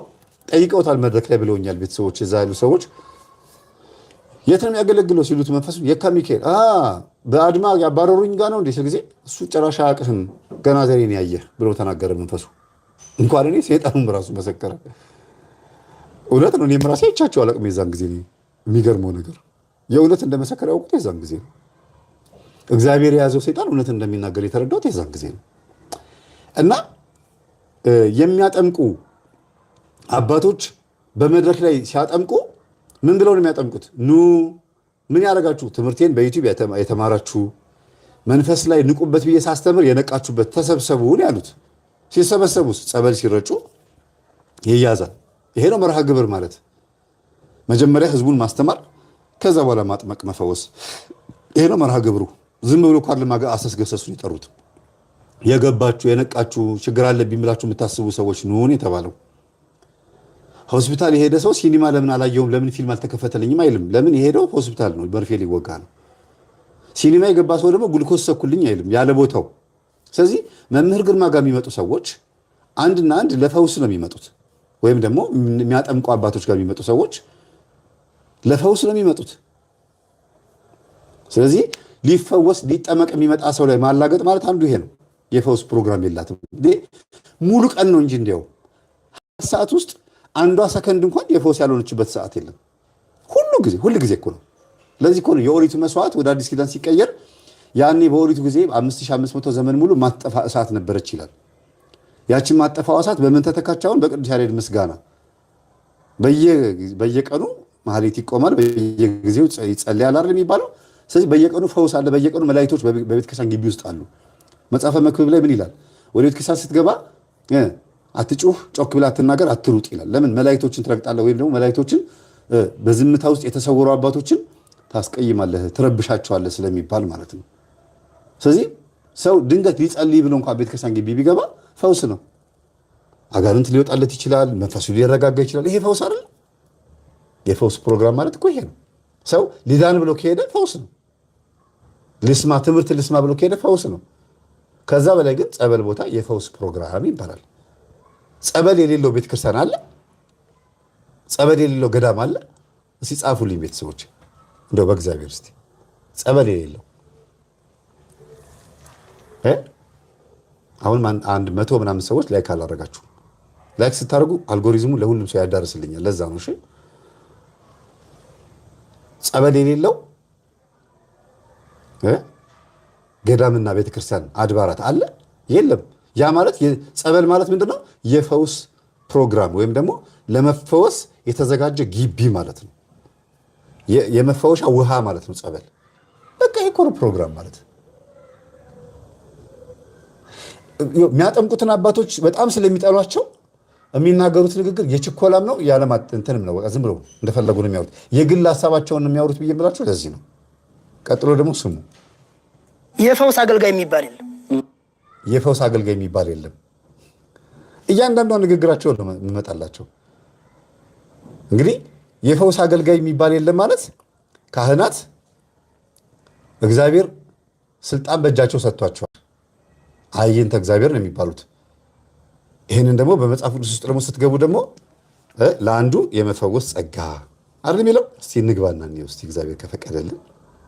ጠይቀውታል መድረክ ላይ ብለውኛል። ቤተሰቦች እዛ ያሉ ሰዎች የት ነው የሚያገለግለው ሲሉት መንፈሱ የካ ሚካኤል በአድማ ያባረሩኝ ጋር ነው እንዴ ሲል ጊዜ እሱ ጨራሻ አቅህም ገና ዘሬን ያየህ ብሎ ተናገረ መንፈሱ። እንኳን እኔ ሰይጣኑም ራሱ መሰከረ። እውነት ነው። እኔም ራሴ አይቻቸው አላቅም። የዛን ጊዜ የሚገርመው ነገር የእውነት እንደመሰከረ ያውቁት የዛን ጊዜ ነው። እግዚአብሔር የያዘው ሰይጣን እውነት እንደሚናገር የተረዳሁት የዛን ጊዜ ነው። እና የሚያጠምቁ አባቶች በመድረክ ላይ ሲያጠምቁ ምን ብለው ነው የሚያጠምቁት? ኑ ምን ያደረጋችሁ ትምህርቴን በዩቲዩብ የተማራችሁ መንፈስ ላይ ንቁበት ብዬ ሳስተምር የነቃችሁበት ተሰብሰቡ ያሉት። ሲሰበሰቡስ ጸበል ሲረጩ ይያዛል። ይሄ ነው መርሃ ግብር ማለት። መጀመሪያ ህዝቡን ማስተማር፣ ከዛ በኋላ ማጥመቅ መፈወስ። ይሄ ነው መርሃ ግብሩ። ዝም ብሎ እንኳን ለማጋ አሰስገሰሱን ይጠሩት። የገባችሁ የነቃችሁ ችግር አለብኝ ብላችሁ የምታስቡ ሰዎች ኑን የተባለው። ሆስፒታል የሄደ ሰው ሲኒማ ለምን አላየውም ለምን ፊልም አልተከፈተልኝም አይልም። ለምን የሄደው ሆስፒታል ነው፣ መርፌ ሊወጋ ነው። ሲኒማ የገባ ሰው ደግሞ ግሉኮስ ሰኩልኝ አይልም ያለ ቦታው። ስለዚህ መምህር ግርማ ጋር የሚመጡ ሰዎች አንድና አንድ ለፈውስ ነው የሚመጡት፣ ወይም ደግሞ የሚያጠምቁ አባቶች ጋር የሚመጡ ሰዎች ለፈውስ ነው የሚመጡት። ስለዚህ ሊፈወስ ሊጠመቅ የሚመጣ ሰው ላይ ማላገጥ ማለት አንዱ ይሄ ነው። የፈውስ ፕሮግራም የላትም። ሙሉ ቀን ነው እንጂ እንዲያው ሰዓት ውስጥ አንዷ ሰከንድ እንኳን የፈውስ ያልሆነችበት ሰዓት የለም። ሁሉ ጊዜ እኮ ነው። ለዚህ እኮ ነው የኦሪቱ መስዋዕት ወደ አዲስ ኪዳን ሲቀየር ያኔ በኦሪቱ ጊዜ 5500 ዘመን ሙሉ ማጠፋ እሳት ነበረች ይላል። ያችን ማጠፋው እሳት በምን ተተካቻውን? በቅዱስ ያሬድ ምስጋና በየቀኑ ማህሌት ይቆማል፣ በየጊዜው ይጸልያል አይደል የሚባለው። ስለዚህ በየቀኑ ፈውስ አለ፣ በየቀኑ መላእክቶች በቤተክርስቲያን ግቢ ውስጥ አሉ። መጽሐፈ መክብብ ላይ ምን ይላል? ወደ ቤተክርስቲያን ስትገባ አትጩህ፣ ጮክ ብለህ አትናገር፣ አትሩጥ ይላል። ለምን? መላእክቶችን ትረግጣለህ፣ ወይም ደግሞ መላእክቶችን በዝምታ ውስጥ የተሰወሩ አባቶችን ታስቀይማለህ፣ ትረብሻቸዋለህ ስለሚባል ማለት ነው። ስለዚህ ሰው ድንገት ሊጸልይ ብሎ እንኳን ቤተክርስቲያን ግቢ ቢገባ ፈውስ ነው። አጋንንት ሊወጣለት ይችላል፣ መንፈሱ ሊረጋጋ ይችላል። ይሄ ፈውስ አይደል? የፈውስ ፕሮግራም ማለት እኮ ይሄ ነው። ሰው ሊዳን ብሎ ከሄደ ፈውስ ነው። ልስማ ትምህርት ልስማ ብሎ ከሄደ ፈውስ ነው። ከዛ በላይ ግን ጸበል ቦታ የፈውስ ፕሮግራም ይባላል። ጸበል የሌለው ቤተክርስቲያን አለ? ጸበል የሌለው ገዳም አለ? እስቲ ጻፉልኝ ቤተሰቦች፣ እንደው በእግዚአብሔር እስቲ ጸበል የሌለው አሁን አንድ 100 ምናምን ሰዎች ላይክ አላደረጋችሁ። ላይክ ስታደርጉ አልጎሪዝሙ ለሁሉም ሰው ያዳርስልኛል። ለዛ ነው። እሺ ጸበል የሌለው ገዳምና ቤተክርስቲያን አድባራት አለ? የለም። ያ ማለት ጸበል ማለት ምንድነው? የፈውስ ፕሮግራም ወይም ደግሞ ለመፈወስ የተዘጋጀ ግቢ ማለት ነው። የመፈወሻ ውሃ ማለት ነው ጸበል። በቃ የኮር ፕሮግራም ማለት የሚያጠምቁትን አባቶች በጣም ስለሚጠሏቸው የሚናገሩት ንግግር የችኮላም ነው ያለማት እንትንም ነው። በቃ ዝም ብለው እንደፈለጉ ነው የሚያወሩት። የግል ሀሳባቸውን የሚያወሩት ብዬ ብላችሁ ለዚህ ነው። ቀጥሎ ደግሞ ስሙ። የፈውስ አገልጋይ የሚባል የለም። የፈውስ አገልጋይ የሚባል የለም። እያንዳንዷ ንግግራቸው ነው የሚመጣላቸው። እንግዲህ የፈውስ አገልጋይ የሚባል የለም ማለት ካህናት እግዚአብሔር ስልጣን በእጃቸው ሰጥቷቸዋል። አየንተ እግዚአብሔር ነው የሚባሉት። ይህንን ደግሞ በመጽሐፍ ቅዱስ ውስጥ ደግሞ ስትገቡ ደግሞ ለአንዱ የመፈወስ ጸጋ አይደል የሚለው። እስቲ እንግባና እንየው እስቲ እግዚአብሔር ከፈቀደልን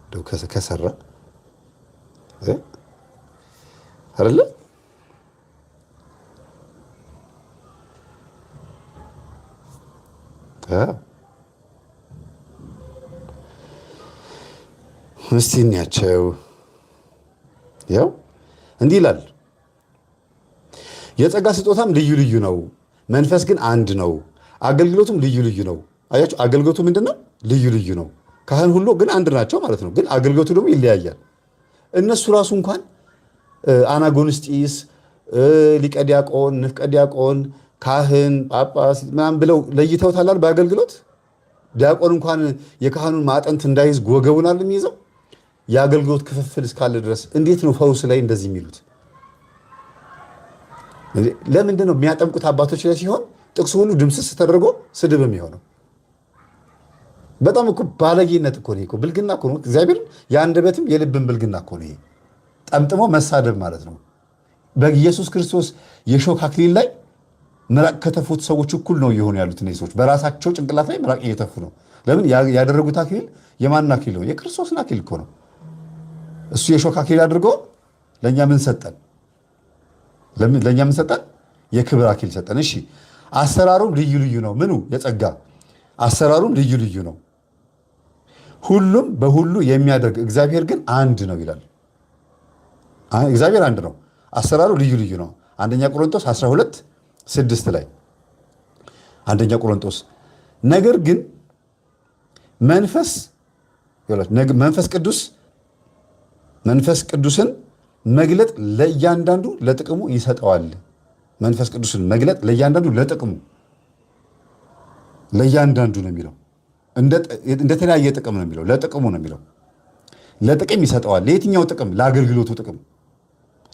እንደው ከሰራ አይደለ እስቲ እንያቸው። ያው እንዲህ ይላል፣ የጸጋ ስጦታም ልዩ ልዩ ነው፣ መንፈስ ግን አንድ ነው፣ አገልግሎቱም ልዩ ልዩ ነው። አያችሁ፣ አገልግሎቱ ምንድነው? ልዩ ልዩ ነው። ካህን ሁሉ ግን አንድ ናቸው ማለት ነው። ግን አገልግሎቱ ደግሞ ይለያያል። እነሱ ራሱ እንኳን አናጎንስጢስ፣ ሊቀ ዲያቆን፣ ንፍቀ ዲያቆን፣ ካህን፣ ጳጳስ ምናምን ብለው ለይተውታል በአገልግሎት። ዲያቆን እንኳን የካህኑን ማዕጠንት እንዳይዝ ወገቡን የሚይዘው የአገልግሎት ክፍፍል እስካለ ድረስ እንዴት ነው ፈውስ ላይ እንደዚህ የሚሉት? ለምንድን ነው የሚያጠምቁት አባቶች ላይ ሲሆን ጥቅሱ ሁሉ ድምስስ ተደርጎ ስድብ የሚሆነው? በጣም እኮ ባለጌነት እኮ ነው። ብልግና እኮ ነው። እግዚአብሔር የአንደበትም የልብም ብልግና እኮ ነው። ጠምጥሞ መሳደብ ማለት ነው። በኢየሱስ ክርስቶስ የሾህ አክሊል ላይ ምራቅ ከተፉት ሰዎች እኩል ነው እየሆኑ ያሉት እነዚህ ሰዎች። በራሳቸው ጭንቅላት ላይ ምራቅ እየተፉ ነው። ለምን? ያደረጉት አክሊል የማን አክሊል ነው? የክርስቶስን አክሊል እኮ ነው። እሱ የሾህ አክሊል አድርጎ ለእኛ ምን ሰጠን? ለእኛ ምን ሰጠን? የክብር አክሊል ሰጠን። እሺ፣ አሰራሩም ልዩ ልዩ ነው። ምኑ? የጸጋ አሰራሩም ልዩ ልዩ ነው። ሁሉም በሁሉ የሚያደርግ እግዚአብሔር ግን አንድ ነው ይላል። እግዚአብሔር አንድ ነው፣ አሰራሩ ልዩ ልዩ ነው። አንደኛ ቆሮንቶስ 12:6 ላይ አንደኛ ቆሮንቶስ ነገር ግን መንፈስ ቅዱስን መግለጥ ለእያንዳንዱ ለጥቅሙ ይሰጠዋል። መንፈስ ቅዱስን መግለጥ ለእያንዳንዱ ለጥቅሙ ለእያንዳንዱ ነው የሚለው። እንደተለያየ ጥቅም ነው የሚለው። ለጥቅሙ ነው የሚለው። ለጥቅም ይሰጠዋል። ለየትኛው ጥቅም? ለአገልግሎቱ ጥቅም።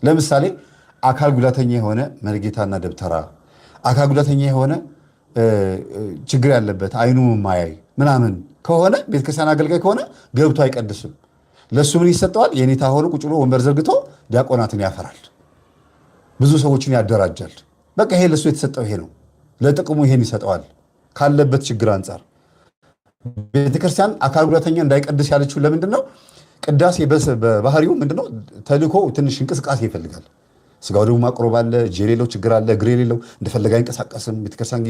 ለምሳሌ አካል ጉዳተኛ የሆነ መርጌታና ደብተራ፣ አካል ጉዳተኛ የሆነ ችግር ያለበት አይኑ ማያይ ምናምን ከሆነ ቤተክርስቲያን አገልጋይ ከሆነ ገብቶ አይቀድስም። ለሱ ምን ይሰጠዋል? የኔታ ሆኖ ቁጭ ብሎ ወንበር ዘርግቶ ዲያቆናትን ያፈራል፣ ብዙ ሰዎችን ያደራጃል። በቃ ይሄ ለሱ የተሰጠው ይሄ ነው። ለጥቅሙ ይሄን ይሰጠዋል ካለበት ችግር አንጻር። ቤተክርስቲያን አካል ጉዳተኛ እንዳይቀድስ ያለችው ለምንድን ነው? ቅዳሴ በባህሪው ምንድነው? ተልእኮ ትንሽ እንቅስቃሴ ይፈልጋል። ስጋው ደግሞ ማቅረብ አለ፣ እጅ የሌለው ችግር አለ፣ እግር የሌለው እንደፈለገ አይንቀሳቀስም። ቤተክርስቲያን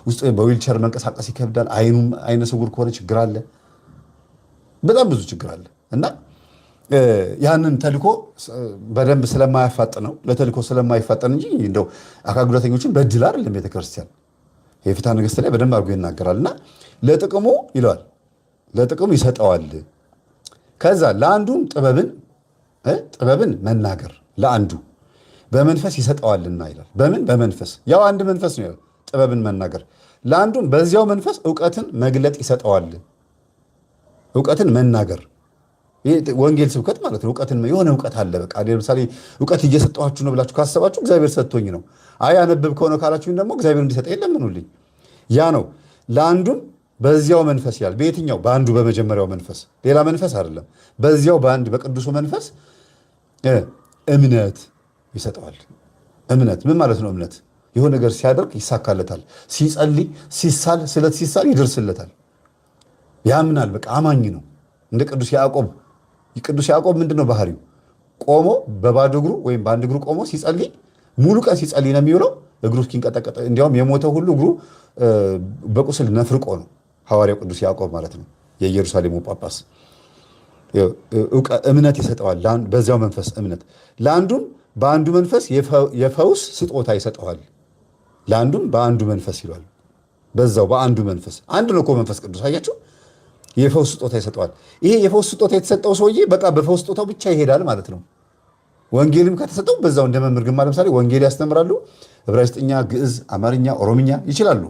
ውስጥ በዊልቸር መንቀሳቀስ ይከብዳል። አይነ ስውር ከሆነ ችግር አለ፣ በጣም ብዙ ችግር አለ። እና ያንን ተልእኮ በደንብ ስለማያፋጥነው ለተልእኮ ስለማይፋጠን እንጂ እንደው አካል ጉዳተኞችን በድል አይደለም ቤተክርስቲያን። የፍትሐ ነገሥት ላይ በደንብ አድርጎ ይናገራል። እና ለጥቅሙ ይለዋል፣ ለጥቅሙ ይሰጠዋል። ከዛ ለአንዱም ጥበብን መናገር፣ ለአንዱ በመንፈስ ይሰጠዋልና ይላል። በምን በመንፈስ ያው አንድ መንፈስ ነው ይላል ጥበብን መናገር። ለአንዱም በዚያው መንፈስ እውቀትን መግለጥ ይሰጠዋል። እውቀትን መናገር ወንጌል ስብከት ማለት ነው። እውቀትን የሆነ እውቀት አለ። በቃ ለምሳሌ እውቀት እየሰጠኋችሁ ነው ብላችሁ ካሰባችሁ እግዚአብሔር ሰጥቶኝ ነው። አይ አነብብ ከሆነ ካላችሁኝ ደግሞ እግዚአብሔር እንዲሰጠኝ ለምኑልኝ። ያ ነው። ለአንዱም በዚያው መንፈስ ይላል። በየትኛው? በአንዱ በመጀመሪያው መንፈስ፣ ሌላ መንፈስ አይደለም። በዚያው በአንድ በቅዱሱ መንፈስ እምነት ይሰጠዋል። እምነት ምን ማለት ነው? እምነት የሆነ ነገር ሲያደርግ ይሳካለታል። ሲጸልይ፣ ሲሳል፣ ስለት ሲሳል ይደርስለታል። ያምናል። በቃ አማኝ ነው። እንደ ቅዱስ ያዕቆብ። ቅዱስ ያዕቆብ ምንድነው ባህሪው? ቆሞ በባዶ እግሩ ወይም በአንድ እግሩ ቆሞ ሲጸልይ ሙሉ ቀን ሲጸልይ ነው የሚውለው። እግሩ እስኪንቀጠቀጥ እንዲያውም የሞተ ሁሉ እግሩ በቁስል ነፍርቆ ነው ሐዋርያው ቅዱስ ያዕቆብ ማለት ነው፣ የኢየሩሳሌሙ ጳጳስ። እምነት ይሰጠዋል። በዚያው መንፈስ እምነት። ለአንዱም በአንዱ መንፈስ የፈውስ ስጦታ ይሰጠዋል። ለአንዱም በአንዱ መንፈስ ይሏል። በዛው በአንዱ መንፈስ አንድ ነው እኮ መንፈስ ቅዱስ። አያችሁ፣ የፈውስ ስጦታ ይሰጠዋል። ይሄ የፈውስ ስጦታ የተሰጠው ሰውዬ በቃ በፈውስ ስጦታው ብቻ ይሄዳል ማለት ነው። ወንጌልም ከተሰጠው በዛው እንደ መምህር ግርማ ለምሳሌ ወንጌል ያስተምራሉ። ዕብራይስጥኛ፣ ግዕዝ፣ አማርኛ፣ ኦሮምኛ ይችላሉ።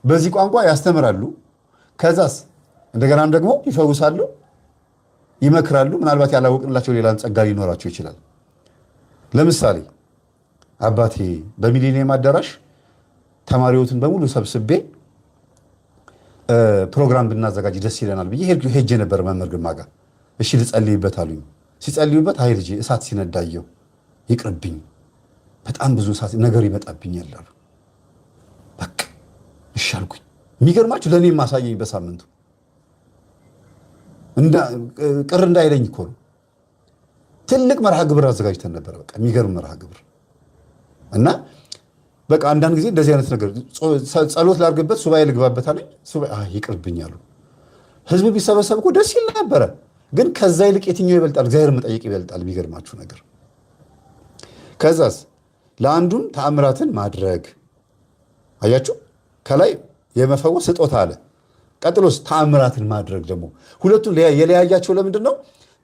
በዚህ ቋንቋ ያስተምራሉ። ከዛስ እንደገናም ደግሞ ይፈውሳሉ፣ ይመክራሉ። ምናልባት ያላወቅንላቸው ሌላን ጸጋ ሊኖራቸው ይችላል። ለምሳሌ አባቴ በሚሊኒየም አዳራሽ ተማሪዎትን በሙሉ ሰብስቤ ፕሮግራም ብናዘጋጅ ደስ ይለናል ብዬ ሄጄ ነበር መምህር ግርማ ጋር። እሺ ልጸልይበት አሉኝ። ሲጸልዩበት አይ ልጄ እሳት ሲነዳየው ይቅርብኝ፣ በጣም ብዙ እሳት ነገር ይመጣብኛል አሉ። በቃ እሺ አልኩኝ። የሚገርማችሁ ለእኔም ማሳየኝ በሳምንቱ ቅር እንዳይለኝ እኮ ነው። ትልቅ መርሃ ግብር አዘጋጅተን ነበር። በቃ የሚገርም መርሃ ግብር እና በቃ አንዳንድ ጊዜ እንደዚህ አይነት ነገር ጸሎት ላድርግበት፣ ሱባኤ ልግባበት አለኝ። ይቅርብኝ አሉ። ህዝብ ቢሰበሰብ እኮ ደስ ይል ነበረ። ግን ከዛ ይልቅ የትኛው ይበልጣል? እግዚአብሔር መጠየቅ ይበልጣል። የሚገርማችሁ ነገር ከዛስ ለአንዱም ተአምራትን ማድረግ። አያችሁ፣ ከላይ የመፈወስ ስጦታ አለ። ቀጥሎስ ተአምራትን ማድረግ ደግሞ ሁለቱን የለያያቸው ለምንድን ነው?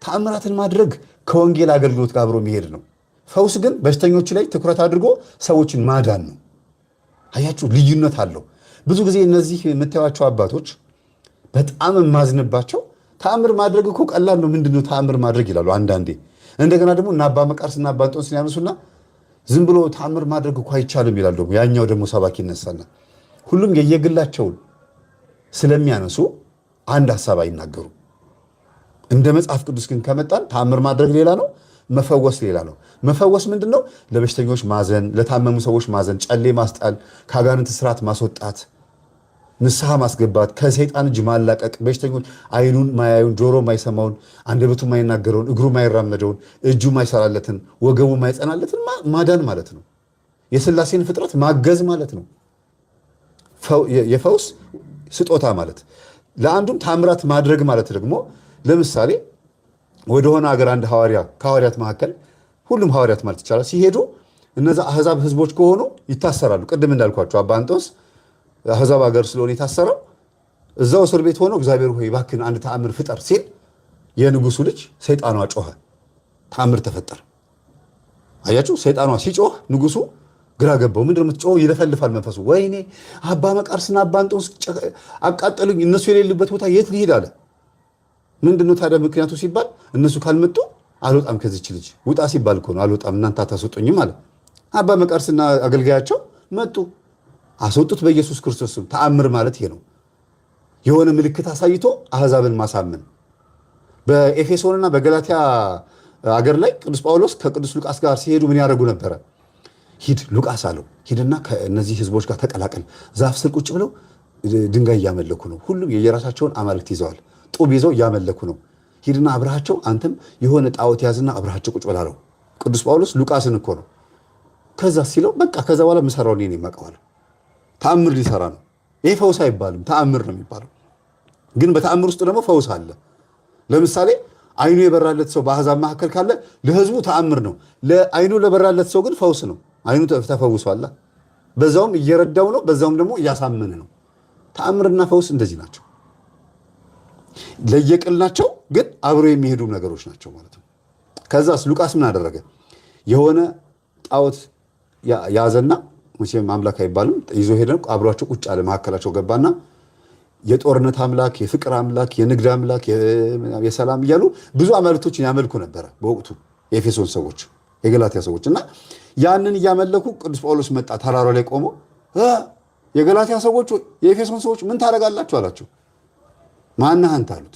ተአምራትን ማድረግ ከወንጌል አገልግሎት ጋር አብሮ የሚሄድ ነው። ፈውስ ግን በሽተኞች ላይ ትኩረት አድርጎ ሰዎችን ማዳን ነው። አያችሁ፣ ልዩነት አለው። ብዙ ጊዜ እነዚህ የምታዩዋቸው አባቶች በጣም የማዝንባቸው ተአምር ማድረግ እኮ ቀላል ነው፣ ምንድነው ተአምር ማድረግ ይላሉ አንዳንዴ። እንደገና ደግሞ እና አባ መቃርስ እና አባ እንጦንስን ያነሱና ዝም ብሎ ተአምር ማድረግ እኮ አይቻልም ይላል። ደግሞ ያኛው ደግሞ ሰባኪ ይነሳና ሁሉም የየግላቸውን ስለሚያነሱ አንድ ሀሳብ አይናገሩም። እንደ መጽሐፍ ቅዱስ ግን ከመጣን ተአምር ማድረግ ሌላ ነው፣ መፈወስ ሌላ ነው። መፈወስ ምንድን ነው? ለበሽተኞች ማዘን፣ ለታመሙ ሰዎች ማዘን፣ ጨሌ ማስጣል፣ ከአጋንንት ስርዓት ማስወጣት፣ ንስሐ ማስገባት፣ ከሰይጣን እጅ ማላቀቅ፣ በሽተኞች አይኑን ማያዩን፣ ጆሮ ማይሰማውን፣ አንደበቱ ማይናገረውን፣ እግሩ ማይራመደውን፣ እጁ ማይሰራለትን፣ ወገቡ ማይጸናለትን ማዳን ማለት ነው። የሥላሴን ፍጥረት ማገዝ ማለት ነው። የፈውስ ስጦታ ማለት። ለአንዱም ታምራት ማድረግ ማለት ደግሞ ለምሳሌ ወደሆነ ሀገር አንድ ሐዋርያ ከሐዋርያት መካከል ሁሉም ሐዋርያት ማለት ይቻላል ሲሄዱ እነዛ አሕዛብ ህዝቦች ከሆኑ ይታሰራሉ። ቅድም እንዳልኳቸው አባ እንጦንስ አሕዛብ ሀገር ስለሆነ የታሰረው እዛው እስር ቤት ሆኖ እግዚአብሔር ሆይ እባክህን አንድ ተአምር ፍጠር ሲል የንጉሱ ልጅ ሰይጣኗ ጮኸ፣ ተአምር ተፈጠረ። አያችሁ፣ ሰይጣኗ ሲጮህ ንጉሱ ግራ ገባው። ምንድን ነው የምትጮኸው? ይለፈልፋል መንፈሱ። ወይኔ አባ መቃርስና አባ እንጦንስ አቃጠሉኝ፣ እነሱ የሌሉበት ቦታ የት ልሂድ አለ። ምንድነው ታዲያ ምክንያቱ ሲባል እነሱ ካልመጡ አልወጣም ከዚች ልጅ። ውጣ ሲባል እኮ ነው አልወጣም እናንተ አታስወጡኝም አለ። አባ መቃርስና አገልጋያቸው መጡ፣ አስወጡት በኢየሱስ ክርስቶስ ስም። ተአምር ማለት ይሄ ነው። የሆነ ምልክት አሳይቶ አሕዛብን ማሳመን። በኤፌሶንና በገላትያ አገር ላይ ቅዱስ ጳውሎስ ከቅዱስ ሉቃስ ጋር ሲሄዱ ምን ያደርጉ ነበረ? ሂድ ሉቃስ አለው፣ ሂድና ከእነዚህ ህዝቦች ጋር ተቀላቀል። ዛፍ ስር ቁጭ ብለው ድንጋይ እያመለኩ ነው። ሁሉም የየራሳቸውን አማልክት ይዘዋል፣ ጡብ ይዘው እያመለኩ ነው። ሂድና አብረሃቸው፣ አንተም የሆነ ጣዖት ያዝና አብረሃቸው ቁጭ በላለው። ቅዱስ ጳውሎስ ሉቃስን እኮ ነው። ከዛ ሲለው በቃ ከዛ በኋላ የምሰራው እኔ ነኝ የማውቀዋለሁ። ተአምር ሊሰራ ነው። ይሄ ፈውስ አይባልም፣ ተአምር ነው የሚባለው። ግን በተአምር ውስጥ ደግሞ ፈውስ አለ። ለምሳሌ አይኑ የበራለት ሰው በአሕዛብ መካከል ካለ ለህዝቡ ተአምር ነው። ለአይኑ ለበራለት ሰው ግን ፈውስ ነው። አይኑ ተፈውሷል። በዛውም እየረዳው ነው፣ በዛውም ደግሞ እያሳመነ ነው። ተአምርና ፈውስ እንደዚህ ናቸው። ለየቅል ናቸው፣ ግን አብሮ የሚሄዱ ነገሮች ናቸው ማለት ነው። ከዛስ ሉቃስ ምን አደረገ? የሆነ ጣዖት ያዘና መቼም አምላክ አይባልም ይዞ ሄደን አብሯቸው ቁጭ አለ መካከላቸው ገባና የጦርነት አምላክ የፍቅር አምላክ የንግድ አምላክ የሰላም እያሉ ብዙ አማልክቶችን ያመልኩ ነበር በወቅቱ የኤፌሶን ሰዎች የገላትያ ሰዎች እና ያንን እያመለኩ ቅዱስ ጳውሎስ መጣ ተራራው ላይ ቆሞ የገላትያ ሰዎች የኤፌሶን ሰዎች ምን ታደርጋላችሁ አላቸው ማነህ አንተ አሉት